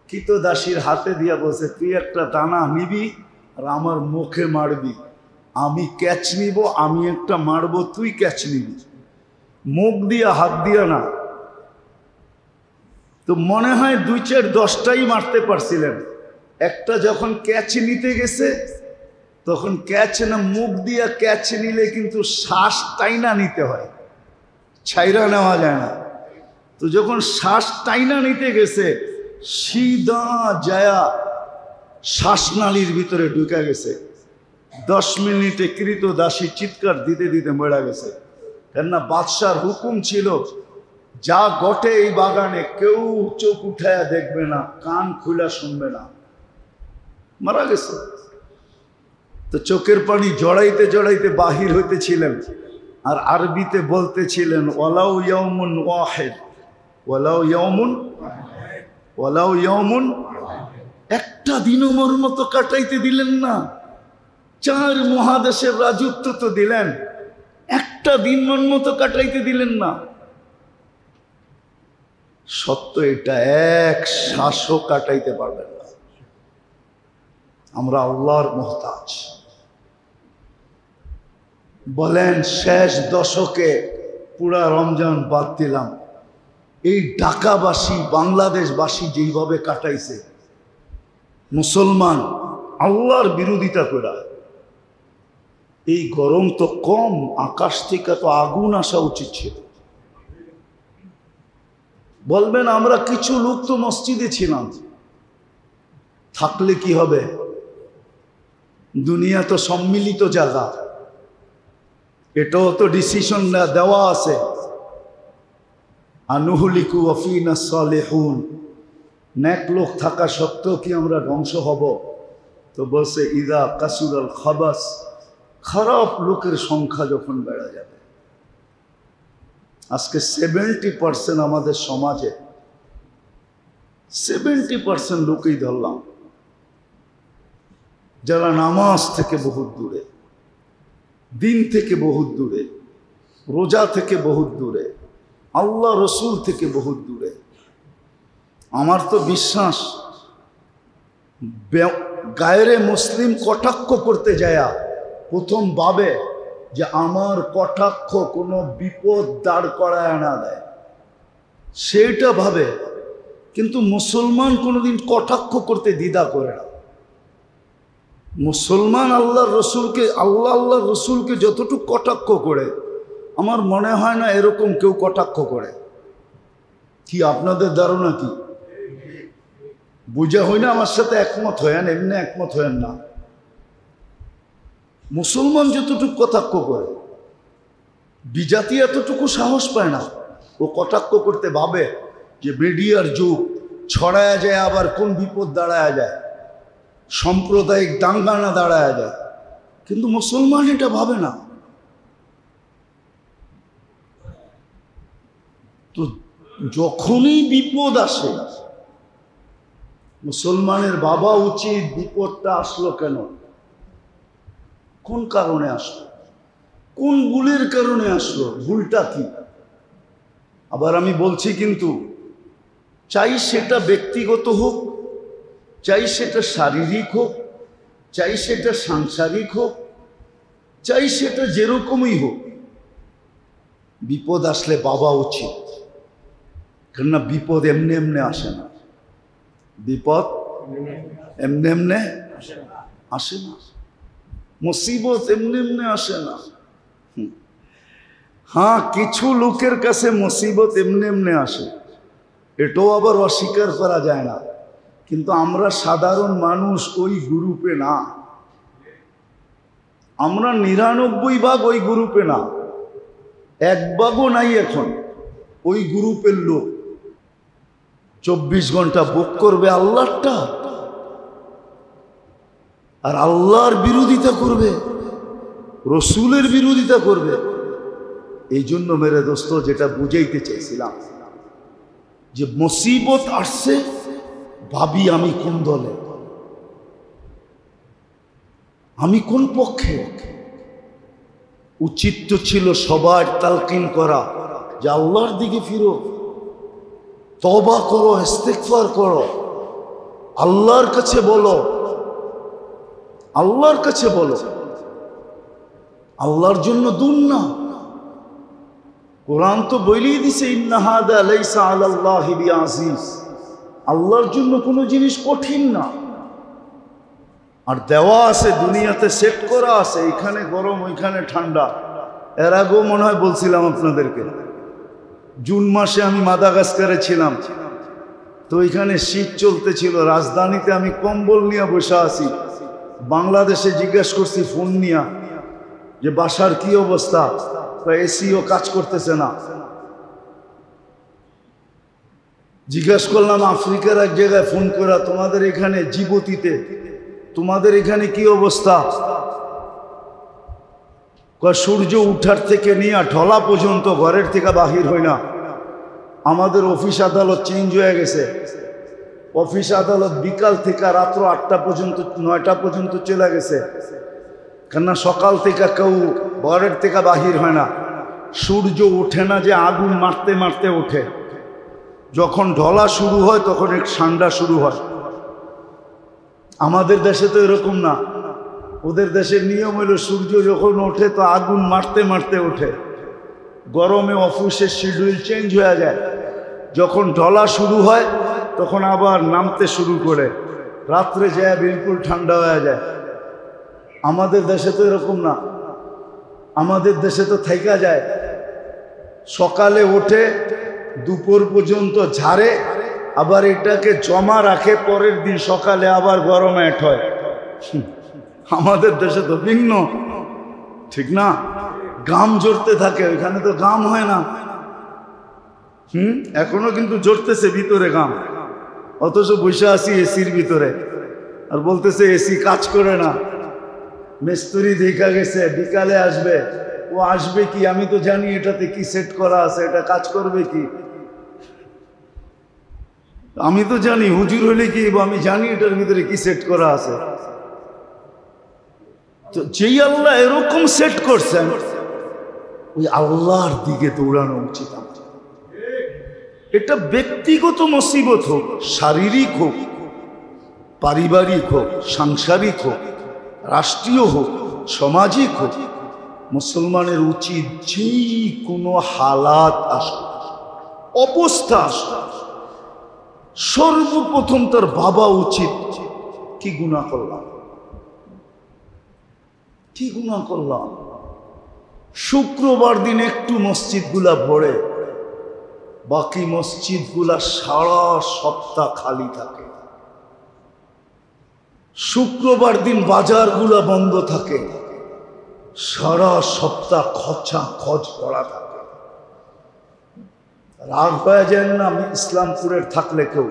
কৃতদাসীর হাতে দিয়া বলছে তুই একটা দানা নিবি আর আমার মুখে মারবি, আমি ক্যাচ নিব, আমি একটা মারবো, তুই ক্যাচ নিবি, মুখ দিয়া হাত দিয়া না। তো মনে হয় 2-4-10টাই মারতে পারছিলেন। একটা যখন ক্যাচ নিতে গেছে তখন ক্যাচ না, মুখ দিয়া ক্যাচ নিলে কিন্তু শ্বাস টাইনা নিতে হয়, ছাইরা নেওয়া যায় না। তো যখন শ্বাস টাইনা নিতে গেছে সিধা যায়া শ্বাসনালীর ভিতরে ঢুকে গেছে। 10 মিনিটে কৃতদাসী চিৎকার দিতে দিতে মরে গেছে। কেননা বাদশার হুকুম ছিল যা ঘটে এই বাগানে কেউ চোখ উঠায়া দেখবে না, কান খুলা শুনবে না, মারা গেছে। তো চোখের পানি জড়াইতে জড়াইতে বাহির হইতেছিলেন আর আরবিতে বলতেছিলেন ওয়ালাউ ইয়াউমুন ওয়াহিদ, ওয়ালাউ ইয়াউমুন, ওয়ালাউ ইয়াউমুন। একটা দিনও মোর মতো কাটাইতে দিলেন না। 4 মহাদেশের রাজত্ব তো দিলেন, একটা দিন মন মতো কাটাইতে দিলেন না। সত্য এটা, এক শ্বাসও কাটাইতে পারবেন না। আমরা আল্লাহর মুহতাজ। বলেন শেষ দশকে পুরা রমজান বাদ দিলাম, এই ঢাকাবাসী বাংলাদেশবাসী যেইভাবে কাটাইছে, মুসলমান আল্লাহর বিরোধিতা করা, এই গরম তো কম, আকাশ থেকে তো আগুন আসা উচিত ছিল। বলবেন আমরা কিছু লোক তো মসজিদে ছিলাম, থাকলে কি হবে? দুনিয়া তো সম্মিলিত জায়গা, এটাও তো ডিসিশন দেওয়া আছে। আনুহলিকু ওয়াফিনা সালেহুন, নেক লোক থাকা সত্ত্বেও কি আমরা ধ্বংস হব? তো বলছে ইদা কাসুরাল খাবাস, খারাপ লোকের সংখ্যা যখন বেড়ে যাবে। আজকে 70% আমাদের সমাজে 70% লোকই ধরলাম যারা নামাজ থেকে বহুত দূরে, দিন থেকে বহুত দূরে, রোজা থেকে বহুত দূরে, আল্লাহ রসুল থেকে বহুত দূরে। আমার তো বিশ্বাস গায়রে মুসলিম কটাক্ষ করতে যায়া প্রথম ভাবে যে আমার কটাক্ষ কোনো বিপদ দাঁড় করায় না দেয়, সেইটা ভাবে। কিন্তু মুসলমান কোনোদিন কটাক্ষ করতে দ্বিধা করে না। মুসলমান আল্লাহর রসুলকে যতটুকু কটাক্ষ করে, আমার মনে হয় না এরকম কেউ কটাক্ষ করে। কি আপনাদের ধারণা কি? বুঝা হয় না? আমার সাথে একমত হয়েন, এমনি একমত হয়েন না। মুসলমান যতটুকু কটাক্ষ করে, বিজাতি এতটুকু সাহস পায় না। ও কটাক্ষ করতে ভাবে যে মিডিয়ার যুগ, ছড়ায়া যায়, আবার কোন বিপদ দাঁড়ায় যায়, সাম্প্রদায়িক দাঙ্গা না দাঁড়ায় যায়। কিন্তু মুসলমান এটা ভাবে না। তো যখনই বিপদ আসে, মুসলমানের ভাবা উচিত বিপদটা আসলো কেন, কোন কারণে আসলো, কোন ভুলের কারণে আসলো, ভুলটা কি। আবার আমি বলছি, কিন্তু চাই সেটা ব্যক্তিগত হোক, চাই সেটা শারীরিক হোক, চাই সেটা সাংসারিক হোক, চাই সেটা যেরকমই হোক, বিপদ আসলে ভাবা উচিত। কেননা বিপদ এমনি এমনি আসে না, বিপদ এমনি এমনি আসে না, মুসিবত এমনি এমনি আসে না। হ্যাঁ, কিছু লোকের কাছে মুসিবত এমনি এমনি আসে, এটাও আবার অস্বীকার করা যায় না। কিন্তু আমরা সাধারণ মানুষ ওই গ্রুপে না, আমরা 99 ভাগ ওই গ্রুপে না, 1 ভাগও নাই এখন ওই গ্রুপের লোক। 24 ঘন্টা ভোগ করবে আল্লাহটা, আর আল্লাহর বিরোধিতা করবে, রসুলের বিরোধিতা করবে। এই জন্য মেরে দোস্ত, যেটা বুঝাইতে চাইছিলাম, যে মুসিবত আসছে, ভাবি আমি কোন দলে, আমি কোন পক্ষে। উচিত তো ছিল সবার তালকিন করা যে আল্লাহর দিকে ফিরো, তওবা করো, ইস্তিগফার করো, আল্লাহর কাছে বলো, আল্লাহর কাছে বলো। আল্লাহর জন্য দূর না। কোরআন তো বলেই দিছে, ইন্না হাদা লাইসা আলাল্লাহি বিআজিজ, আল্লাহর জন্য কোনো জিনিস কঠিন না। আর দেওয়া আছে, দুনিয়াতে সেট করা আছে, এখানে গরম ওইখানে ঠান্ডা। এর আগেও মনে হয় বলছিলাম আপনাদেরকে, জুন মাসে আমি মাদাগাস্কারে ছিলাম, তো ওইখানে শীত চলতেছিল, রাজধানীতে আমি কম্বল নিয়ে বসে আছি। বাংলাদেশে জিজ্ঞেস করছি ফোন নিয়ে যে বাসার কি অবস্থা, এসিও কাজ করতেছে না। জিজ্ঞাসা করলাম আফ্রিকার এক জায়গায় ফোন করা, তোমাদের এখানে জিবুতিতে, তোমাদের এখানে কি অবস্থা? সূর্য উঠার থেকে নিয়ে ঢলা পর্যন্ত ঘরের থেকে বাহির হয় না। আমাদের অফিস আদালত চেঞ্জ হয়ে গেছে, অফিস আদালত বিকাল থেকে রাত্র 8টা পর্যন্ত, 9টা পর্যন্ত চলে গেছে। কেননা সকাল থেকে কেউ ঘরের থেকে বাহির হয় না। সূর্য ওঠে না যে আগুন মারতে মারতে ওঠে, যখন ঢলা শুরু হয় তখন এক ঠান্ডা শুরু হয়। আমাদের দেশে তো এরকম না, ওদের দেশের নিয়ম হলো সূর্য যখন ওঠে তো আগুন মারতে মারতে ওঠে। গরমে অফিসের শিডিউল চেঞ্জ হয়ে যায়, যখন ঢলা শুরু হয় তখন আবার নামতে শুরু করে, রাত্রে যায় বিলকুল ঠান্ডা হয়ে যায়। আমাদের দেশে তো এরকম না, আমাদের দেশে তো থাইকা যায়, সকালে ওঠে দুপুর পর্যন্ত ঝাড়ে, আবার এটাকে জমা রাখে, পরের দিন সকালে আবার গরমে এট হয়। আমাদের দেশে তো ভিন্ন, ঠিক না? গাম জ্বরতে থাকে, ওইখানে তো গাম হয় না। এখনো কিন্তু জ্বরতেছে ভিতরে গাম, অথচ বসে আছি এসির ভিতরে, আর বলতেছে এসি কাজ করে না। মিস্ত্রি দেখা গেছে বিকালে আসবে, ও আসবে কি আমি তো জানি এটাতে কি সেট করা আছে, এটা কাজ করবে কি আমি তো জানি, হুজুর হলে কি আমি জানি এটার ভিতরে কি সেট করা আছে। তো যেই আল্লাহ এরকম সেট করছেন, ওই আল্লাহর দিকে দৌড়ানো উচিত। এটা ব্যক্তিগত মুসিবত হোক, শারীরিক হোক, পারিবারিক হোক, সাংসারিক হোক, রাষ্ট্রীয় হোক, সামাজিক হোক, মুসলমানের উচিত যেই কোনো হালাত আসুক, অবস্থা আসুক, সর্বপ্রথম তার ভাবা উচিত কি গুনাহ করলাম, কি গুনাহ করলাম। শুক্রবার দিন একটু মসজিদগুলা ভরে, বাকি মসজিদগুলা সারা সপ্তাহ খালি থাকে। শুক্রবার দিন বাজারগুলা বন্ধ থাকে, সারা সপ্তাহ খচা খচ পড়া থাকে। রাগ হয়ে যায় না আমি ইসলামপুরের থাকলে কেউ?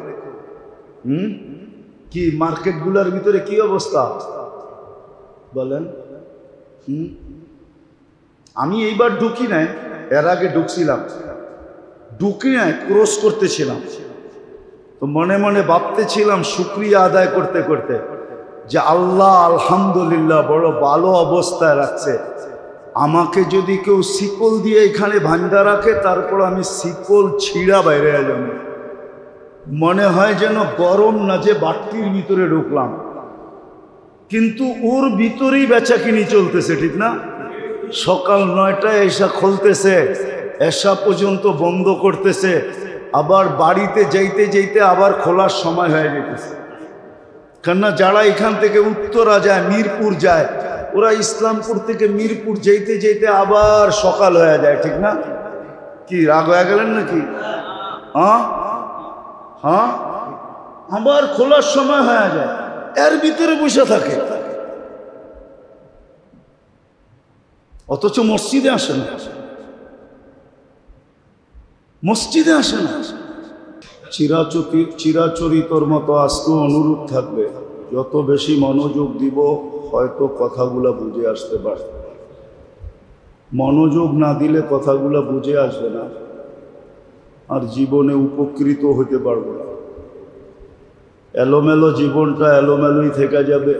কি মার্কেটগুলোর ভিতরে কি অবস্থা বলেন? আমি এইবার ঢুকি নাই, এর আগে ঢুকছিলাম, ঢুকি নাই, ক্রস করতেছিলাম, তো মনে মনে ভাবতেছিলাম শুকরিয়া আদায় করতে করতে যে আল্লাহ আলহামদুলিল্লাহ বড় ভালো অবস্থায় রাখছে। আমাকে যদি কেউ শিকল দিয়ে এখানে বাঁধা রাখে, তারপর আমি শিকল ছিঁড়া বাইরে এলাম, মনে হয় যেন গরম না যে বাটির ভিতরে ঢুকলাম। কিন্তু ওর ভিতরেই বেচাকিনি চলতেছে, ঠিক না? সকাল 9টায় এসা খুলতেছে, এসা পর্যন্ত বন্ধ করতেছে, আবার বাড়িতে যাইতে যাইতে আবার খোলার সময় হয়ে যেতেছে। কেননা যারা এখান থেকে উত্তরা যায়, মিরপুর যায়, ওরা ইসলামপুর থেকে মিরপুর যাইতে যাইতে আবার সকাল হয়ে যায়, ঠিক না? কি রাগ হয়ে গেলেন নাকি? হ্যাঁ, আবার খোলার সময় হয়ে যায়, এর ভিতরে বসে থাকে, অথচ মসজিদে আসে না, মসজিদে আসে না। চিরাচরিতর মতো আজকেও অনুরূপ থাকবে, যত বেশি মনোযোগ দিব হয়তো কথাগুলা বুঝে আসতে পারে, মনোযোগ না দিলে কথাগুলা বুঝে আসবে না, আর জীবনে উপকৃত হতে পারবো না। এলোমেলো জীবনটা এলোমেলোই থেকে যাবে,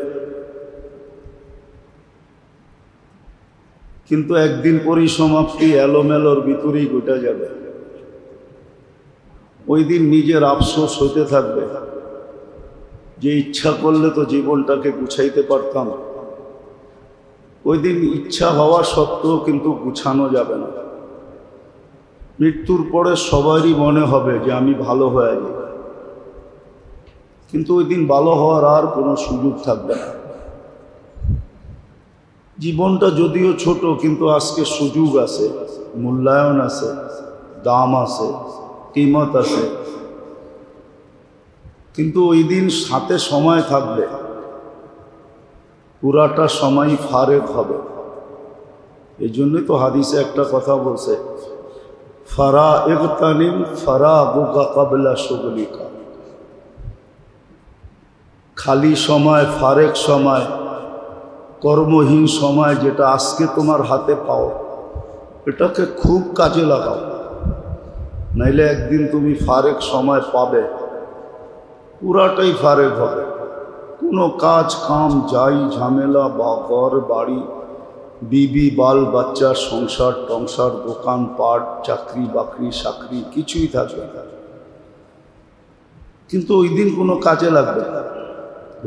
কিন্তু একদিন পরিসমাপ্তি এলোমেলোর ভিতরেই ঘটে যাবে। ওই দিন নিজের আফসোস হতে থাকবে যে ইচ্ছা করলে তো জীবনটাকে গুছাইতে পারতাম। ওই দিন ইচ্ছা হওয়া সত্ত্বেও কিন্তু গুছানো যাবে না। মৃত্যুর পরে সবারই মনে হবে যে আমি ভালো হয়ে যাই, কিন্তু ওই দিন ভালো হওয়ার আর কোনো সুযোগ থাকবে না। জীবনটা যদিও ছোট, কিন্তু আজকে সুযোগ আছে, মূল্যায়ন আছে, দাম আছে, কিমত আছে, কিন্তু ওই দিন সাথে সময় থাকবে, পুরাটা সময় ফারেক হবে। এই জন্যই তো হাদিসে একটা কথা বলছে, ফারা ইগতানিম ফারাগুকা ক্বাবলা শুগলিকা। খালি সময়, ফারেক সময়, কর্মহীন সময় যেটা আজকে তোমার হাতে পাও, এটাকে খুব কাজে লাগাও, নাইলে একদিন তুমি ফারেক সময় পাবে, পুরাটাই ফারেক হবে। কোনো কাজ কাম যাই ঝামেলা বা ঘর বাড়ি, বিবি বাল বাচ্চা, সংসার টংসার, দোকান পাট, চাকরি বাকরি চাকরি কিছুই থাকবে না, কিন্তু ওই দিন কোনো কাজে লাগবে না,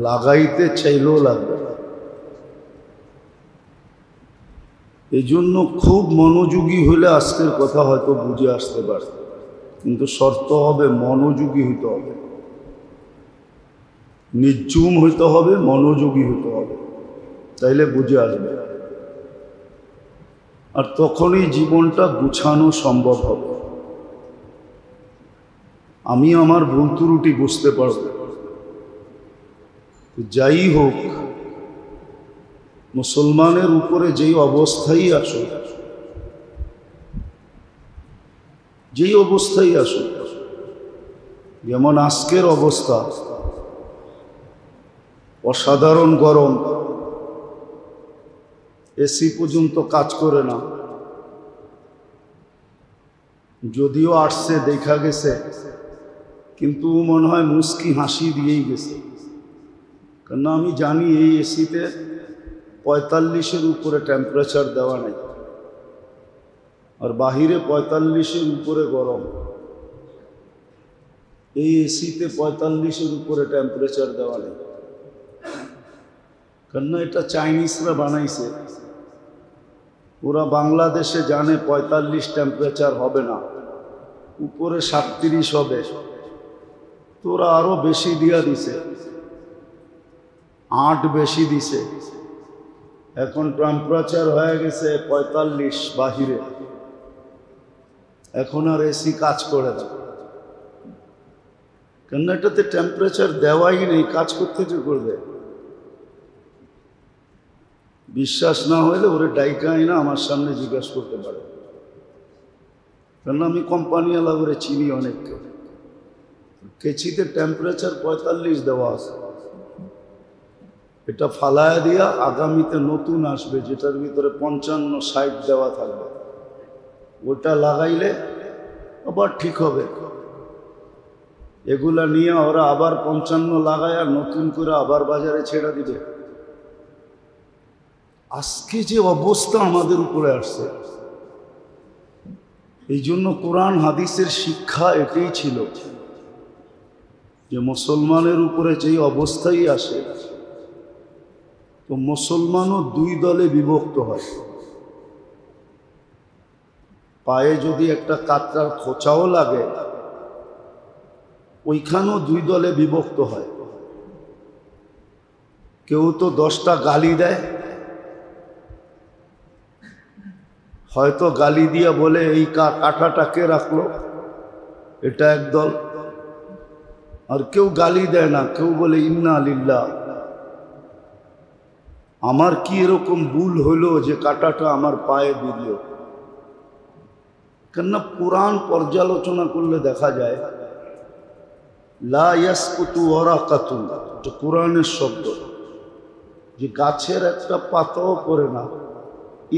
লাগাইতে চাইলেও লাগবে না। এই জন্য খুব মনোযোগী হলে আজকের কথা হয়তো বুঝে আসতে পারে, কিন্তু শর্ত হবে মনোযোগী হইতে হবে, নির্জুম হইতে হবে, মনোযোগী হইতে হবে, তাইলে বুঝে আসবে। আর তখনই জীবনটা গুছানো সম্ভব হবে। আমি আমার ভুল ত্রুটি বুঝতে পারব। যাই হোক, মুসলমানের উপরে যেই অবস্থাই আসুক, যেই অবস্থাই আসুক, যেমন আজকের অবস্থা অসাধারণ গরম, এসি পর্যন্ত কাজ করে না, যদিও আসছে দেখা গেছে, কিন্তু মনে হয় মুস্কি হাসি দিয়েই গেছে। কেন আমি জানি এই এসিতে 45-এর উপরে টেম্পারেচার দেওয়া নেই, আর বাহিরে 45-এর উপরে গরম। এই এসিতে 45-এর উপরে টেম্পারেচার দেওয়া নেই, কেননা এটা চাইনিজরা বানাইছে। ওরা বাংলাদেশে জানে 45 টেম্পারেচার হবে না, উপরে 37 হবে, তো ওরা আরো বেশি দিয়া দিছে, 8 বেশি দিছে। এখন টেম্পারেচার হয়ে গেছে 45 বাহিরে, এখন আর এসি কাজ করে না, কেন এটাতে টেম্পারেচার দেওয়াই নেই, কাজ করতে যে করবে। বিশ্বাস না হলে ওরে ডাইকাই না আমার সামনে জিজ্ঞাসা করতে পারে, কেন আমি কোম্পানিওয়ালা করে চিনি অনেককে। কেচিতে টেম্পারেচার 45 দেওয়া আছে, এটা ফালায়া দিয়া আগামীতে নতুন আসবে যেটার ভিতরে 55-60 দেওয়া থাকবে, ওটা লাগাইলে আবার ঠিক হবে। এগুলা নিয়ে ওরা আবার 55 লাগায় আর নতুন করে আবার বাজারে ছেড়ে দিবে। আজকে যে অবস্থা আমাদের উপরে আসছে, এই জন্য কোরআন হাদিসের শিক্ষা এটাই ছিল যে মুসলমানের উপরে যেই অবস্থাই আসে, তো মুসলমানও 2 দলে বিভক্ত হয়। পায়ে যদি একটা কাতরার খোঁচাও লাগে, ওইখানেও 2 দলে বিভক্ত হয়। কেউ তো 10টা গালি দেয়, হয়তো গালি দিয়া বলে এই কাঁটাটা কে রাখলো, এটা একদল। আর কেউ গালি দেয় না, কেউ বলে ইন্না লিল্লাহ, আমার কি এরকম ভুল হলো যে কাঁটাটা আমার পায়ে বিঁধল। কেননা পুরাণ পর্যালোচনা করলে দেখা যায় লা ইয়াসকুতু ওয়ারাকাতুন, যে কোরআনের শব্দ, যে গাছের একটা পাতাও পড়ে না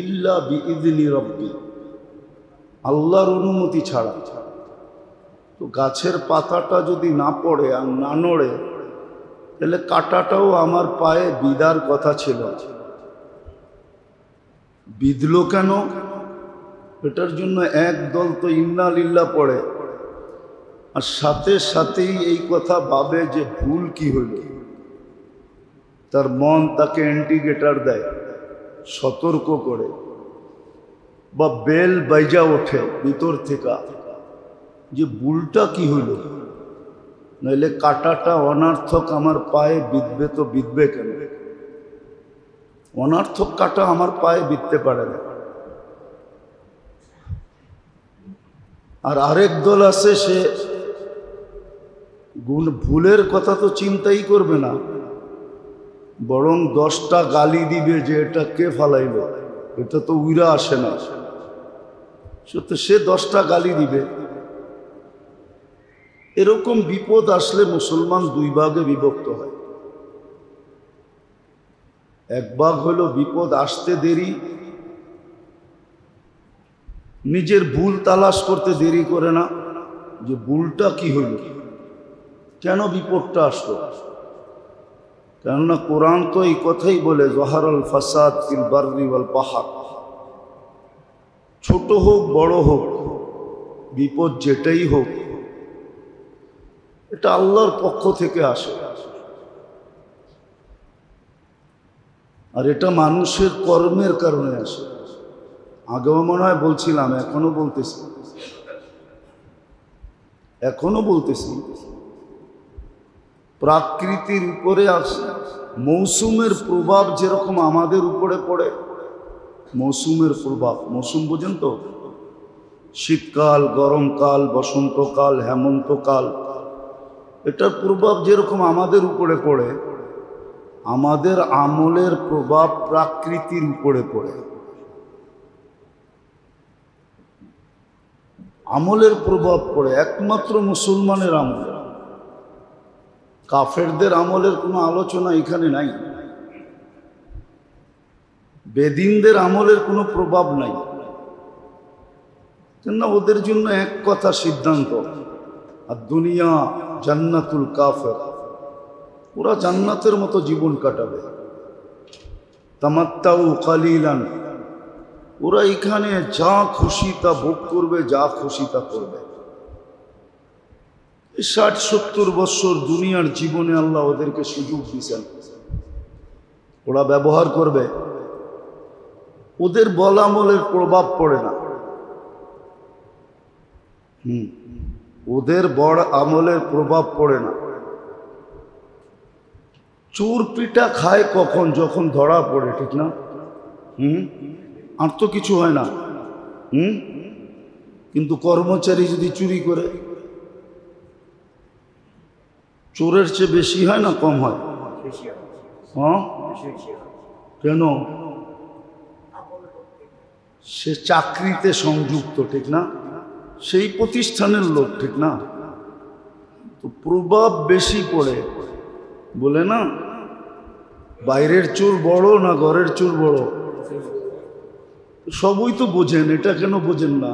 ইল্লা বিইযনি রব্বি, আল্লাহর অনুমতি ছাড়া। তো গাছের পাতাটা যদি না পড়ে আর না নড়ে, তাহলে কাঁটাটাও আমার পায়ে বিদার কথা ছিল, বিধল কেন? এটার জন্য একদল তো ইন্না লিল্লাহ পড়ে, আর সাথে সাথেই এই কথা ভাবে যে ভুল কি হইল। তার মন তাকে ইন্ডিকেটর দেয়, সতর্ক করে, বা বেল বাইজা ওঠে ভিতর থেকে যে ভুলটা কি হইল, নইলে কাঁটাটা অনার্থক আমার পায়ে বিঁধবে, তো বিঁধবে কেন? অনার্থক কাঁটা আমার পায়ে বিঁধতে পারে না। আর আরেক দল আছে, সে ভুলের কথা তো চিন্তাই করবে না, বরং 10টা গালি দিবে যে এটা কে ফালাইল, এটা তো উইরা আসে না, সত্যি সে 10টা গালি দিবে। এরকম বিপদ আসলে মুসলমান 2 ভাগে বিভক্ত হয়। এক ভাগ হলো বিপদ আসতে দেরি, নিজের ভুল তালাশ করতে দেরি করে না, যে ভুলটা কি হইল, কেন বিপদটা আসলো। কেননা কোরআন তো এই কথাই বলে যহারাল ফাসাদ ফিল বাররি ওয়াল বাহর, ছোট হোক বড় হোক, বিপদ যেটাই হোক, এটা আল্লাহর পক্ষ থেকে আসে। আর এটা মানুষের কর্মের কারণে আসে। আগেও মনে হয় বলছিলাম, এখনো বলতেছি, প্রাকৃতির উপরে আসে। মৌসুমের প্রভাব যেরকম আমাদের উপরে পড়ে, মৌসুমের প্রভাব, মৌসুম বোঝেন তো, শীতকাল, গরমকাল, বসন্তকাল, হেমন্তকাল, এটার প্রভাব যেরকম আমাদের উপরে পড়ে, আমাদের আমলের প্রভাব প্রাকৃতির উপরে পড়ে। আমলের প্রভাব পড়ে একমাত্র মুসলমানের আমলে, কাফেরদের আমলের কোনো আলোচনা এখানে নাই, বেদিনদের আমলের কোনো প্রভাব নাই। কেননা ওদের জন্য এক কথা সিদ্ধান্ত, আর দুনিয়া জান্নাতুল কাফের, ওরা জান্নাতের মতো জীবন কাটাবে। তামাত্তাউ কালিলান, ওরা এখানে যা খুশি তা ভোগ করবে, যা খুশি তা করবে। 60-70 বছর দুনিয়ার জীবনে আল্লাহ ওদেরকে সুযোগ দিয়েছেন, ওরা ব্যবহার করবে, ওদের বল আমলের প্রভাব পড়ে না। ওদের বড় আমলের প্রভাব পড়ে না। চোর পিটা খায় কখন? যখন ধরা পড়ে, ঠিক না? আর তো কিছু হয় না। কিন্তু কর্মচারী যদি চুরি করে, চোরের চেয়ে বেশি হয় না কম হয়? হ্যাঁ, কেন? সে চাকরিতে সংযুক্ত, ঠিক না? সেই প্রতিষ্ঠানের লোক, ঠিক না? তো প্রভাব বেশি পড়ে। বলে না, বাইরের চোর বড় না ঘরের চোর বড়? সবই তো বোঝেন, এটা কেন বোঝেন না?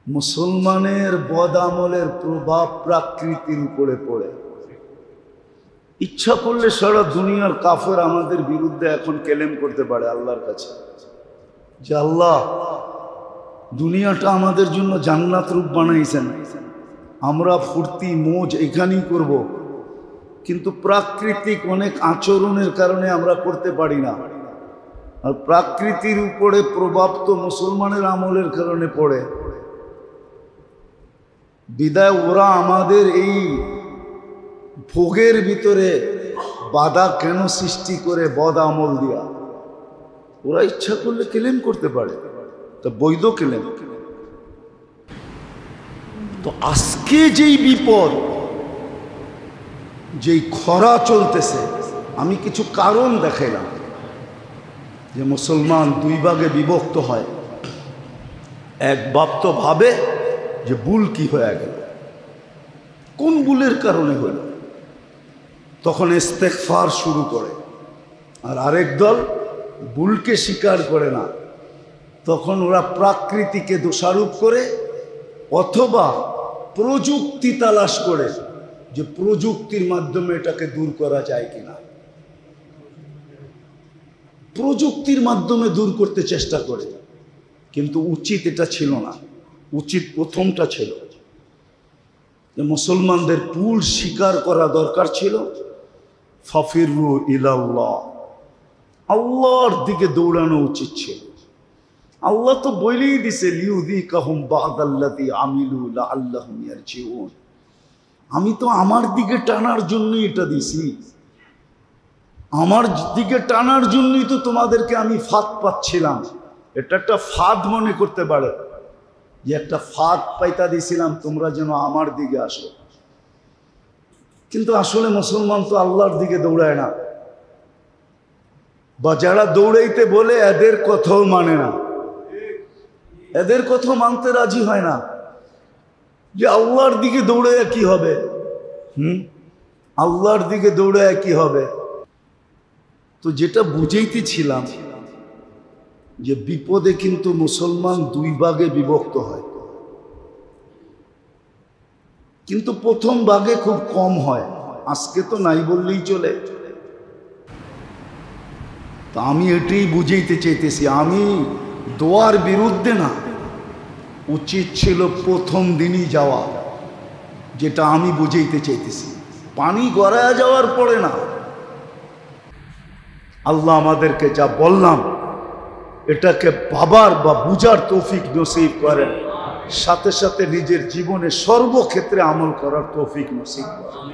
মুসলমানের বদ আমলের প্রভাব প্রাকৃতির উপরে পড়ে। ইচ্ছা করলে সারা দুনিয়ার কাফের আমাদের বিরুদ্ধে এখন ক্লেম করতে পারে আল্লাহর কাছে যে আল্লাহ দুনিয়াটা আমাদের জন্য জান্নাত রূপ বানাইছেন, আমরা ফুর্তি মোজ এখানেই করব, কিন্তু প্রাকৃতিক অনেক আচরণের কারণে আমরা করতে পারি না। আর প্রাকৃতির উপরে প্রভাব তো মুসলমানের আমলের কারণে পড়ে। বিদায় ওরা আমাদের এই ভোগের ভিতরে বাধা কেন সৃষ্টি করে? বদ আমল দিয়া ওরা ইচ্ছা করলে ক্লেম করতে পারে, তা বৈধ ক্লেম। তো আজকে যেই বিপদ, যেই খরা চলতেছে, আমি কিছু কারণ দেখাইলাম যে মুসলমান দুই ভাগে বিভক্ত হয়। এক বাপ তো ভাবে যে ভুল কি হয়ে গেল, কোন ভুলের কারণে হলো, তখন ইস্তেগফার শুরু করে। আর আরেক দল ভুলকে স্বীকার করে না, তখন ওরা প্রাকৃতিকে দোষারোপ করে অথবা প্রযুক্তি তালাশ করে যে প্রযুক্তির মাধ্যমে এটাকে দূর করা যায় কিনা। প্রযুক্তির মাধ্যমে দূর করতে চেষ্টা করে, কিন্তু উচিত এটা ছিল না। উচিত প্রথমটা ছিল যে মুসলমানদের ভুল স্বীকার করা দরকার ছিল। ফাফিরু ইলাল্লাহ, আল্লাহর দিকে দৌড়ানো উচিত ছিল। আল্লাহ তো বলেই দিছে লিউযিকাহুম বা'দাল্লাযী আমিলু লাআল্লাহুম ইয়ারজিউন। আমি তো আমার দিকে টানার জন্যই এটা দিছি, আমার দিকে টানার জন্যই তো তোমাদেরকে আমি ফাঁদ পাচ্ছিলাম। এটা একটা ফাঁদ মনে করতে পারে যে একটা ফাঁদ পাইতা দিছিলাম তোমরা যেন আমার দিকে আসো, কিন্তু আসলে মুসলমান তো আল্লাহর দিকে দৌড়ায় না, বা যারা দৌড়াইতে বলে এদের কথাও মানে না, এদের কথা মানতে রাজি হয় না। যে আল্লাহর দিকে দৌড়ায় কি হবে? আল্লাহর দিকে দৌড়ায় কি হবে? তো যেটা বুঝাইতেছিলাম যে বিপদে কিন্তু মুসলমান দুই ভাগে বিভক্ত হয়, কিন্তু প্রথম ভাগে খুব কম হয়। আজকে তো নাই বললেই চলে। তা আমি এটাই বুঝাইতে চাইতেছি, আমি দোয়ার বিরুদ্ধে না, উচিত ছিল প্রথম দিনই যাওয়া, যেটা আমি বুঝাইতে চাইতেছি। পানি গড়ায় যাওয়ার পরে না। আল্লাহ আমাদেরকে যা বললাম এটাকে ভাবার বা বুঝার তৌফিক নসিব করেন, সাথে সাথে নিজের জীবনে সর্বক্ষেত্রে আমল করার তৌফিক নসিব করেন।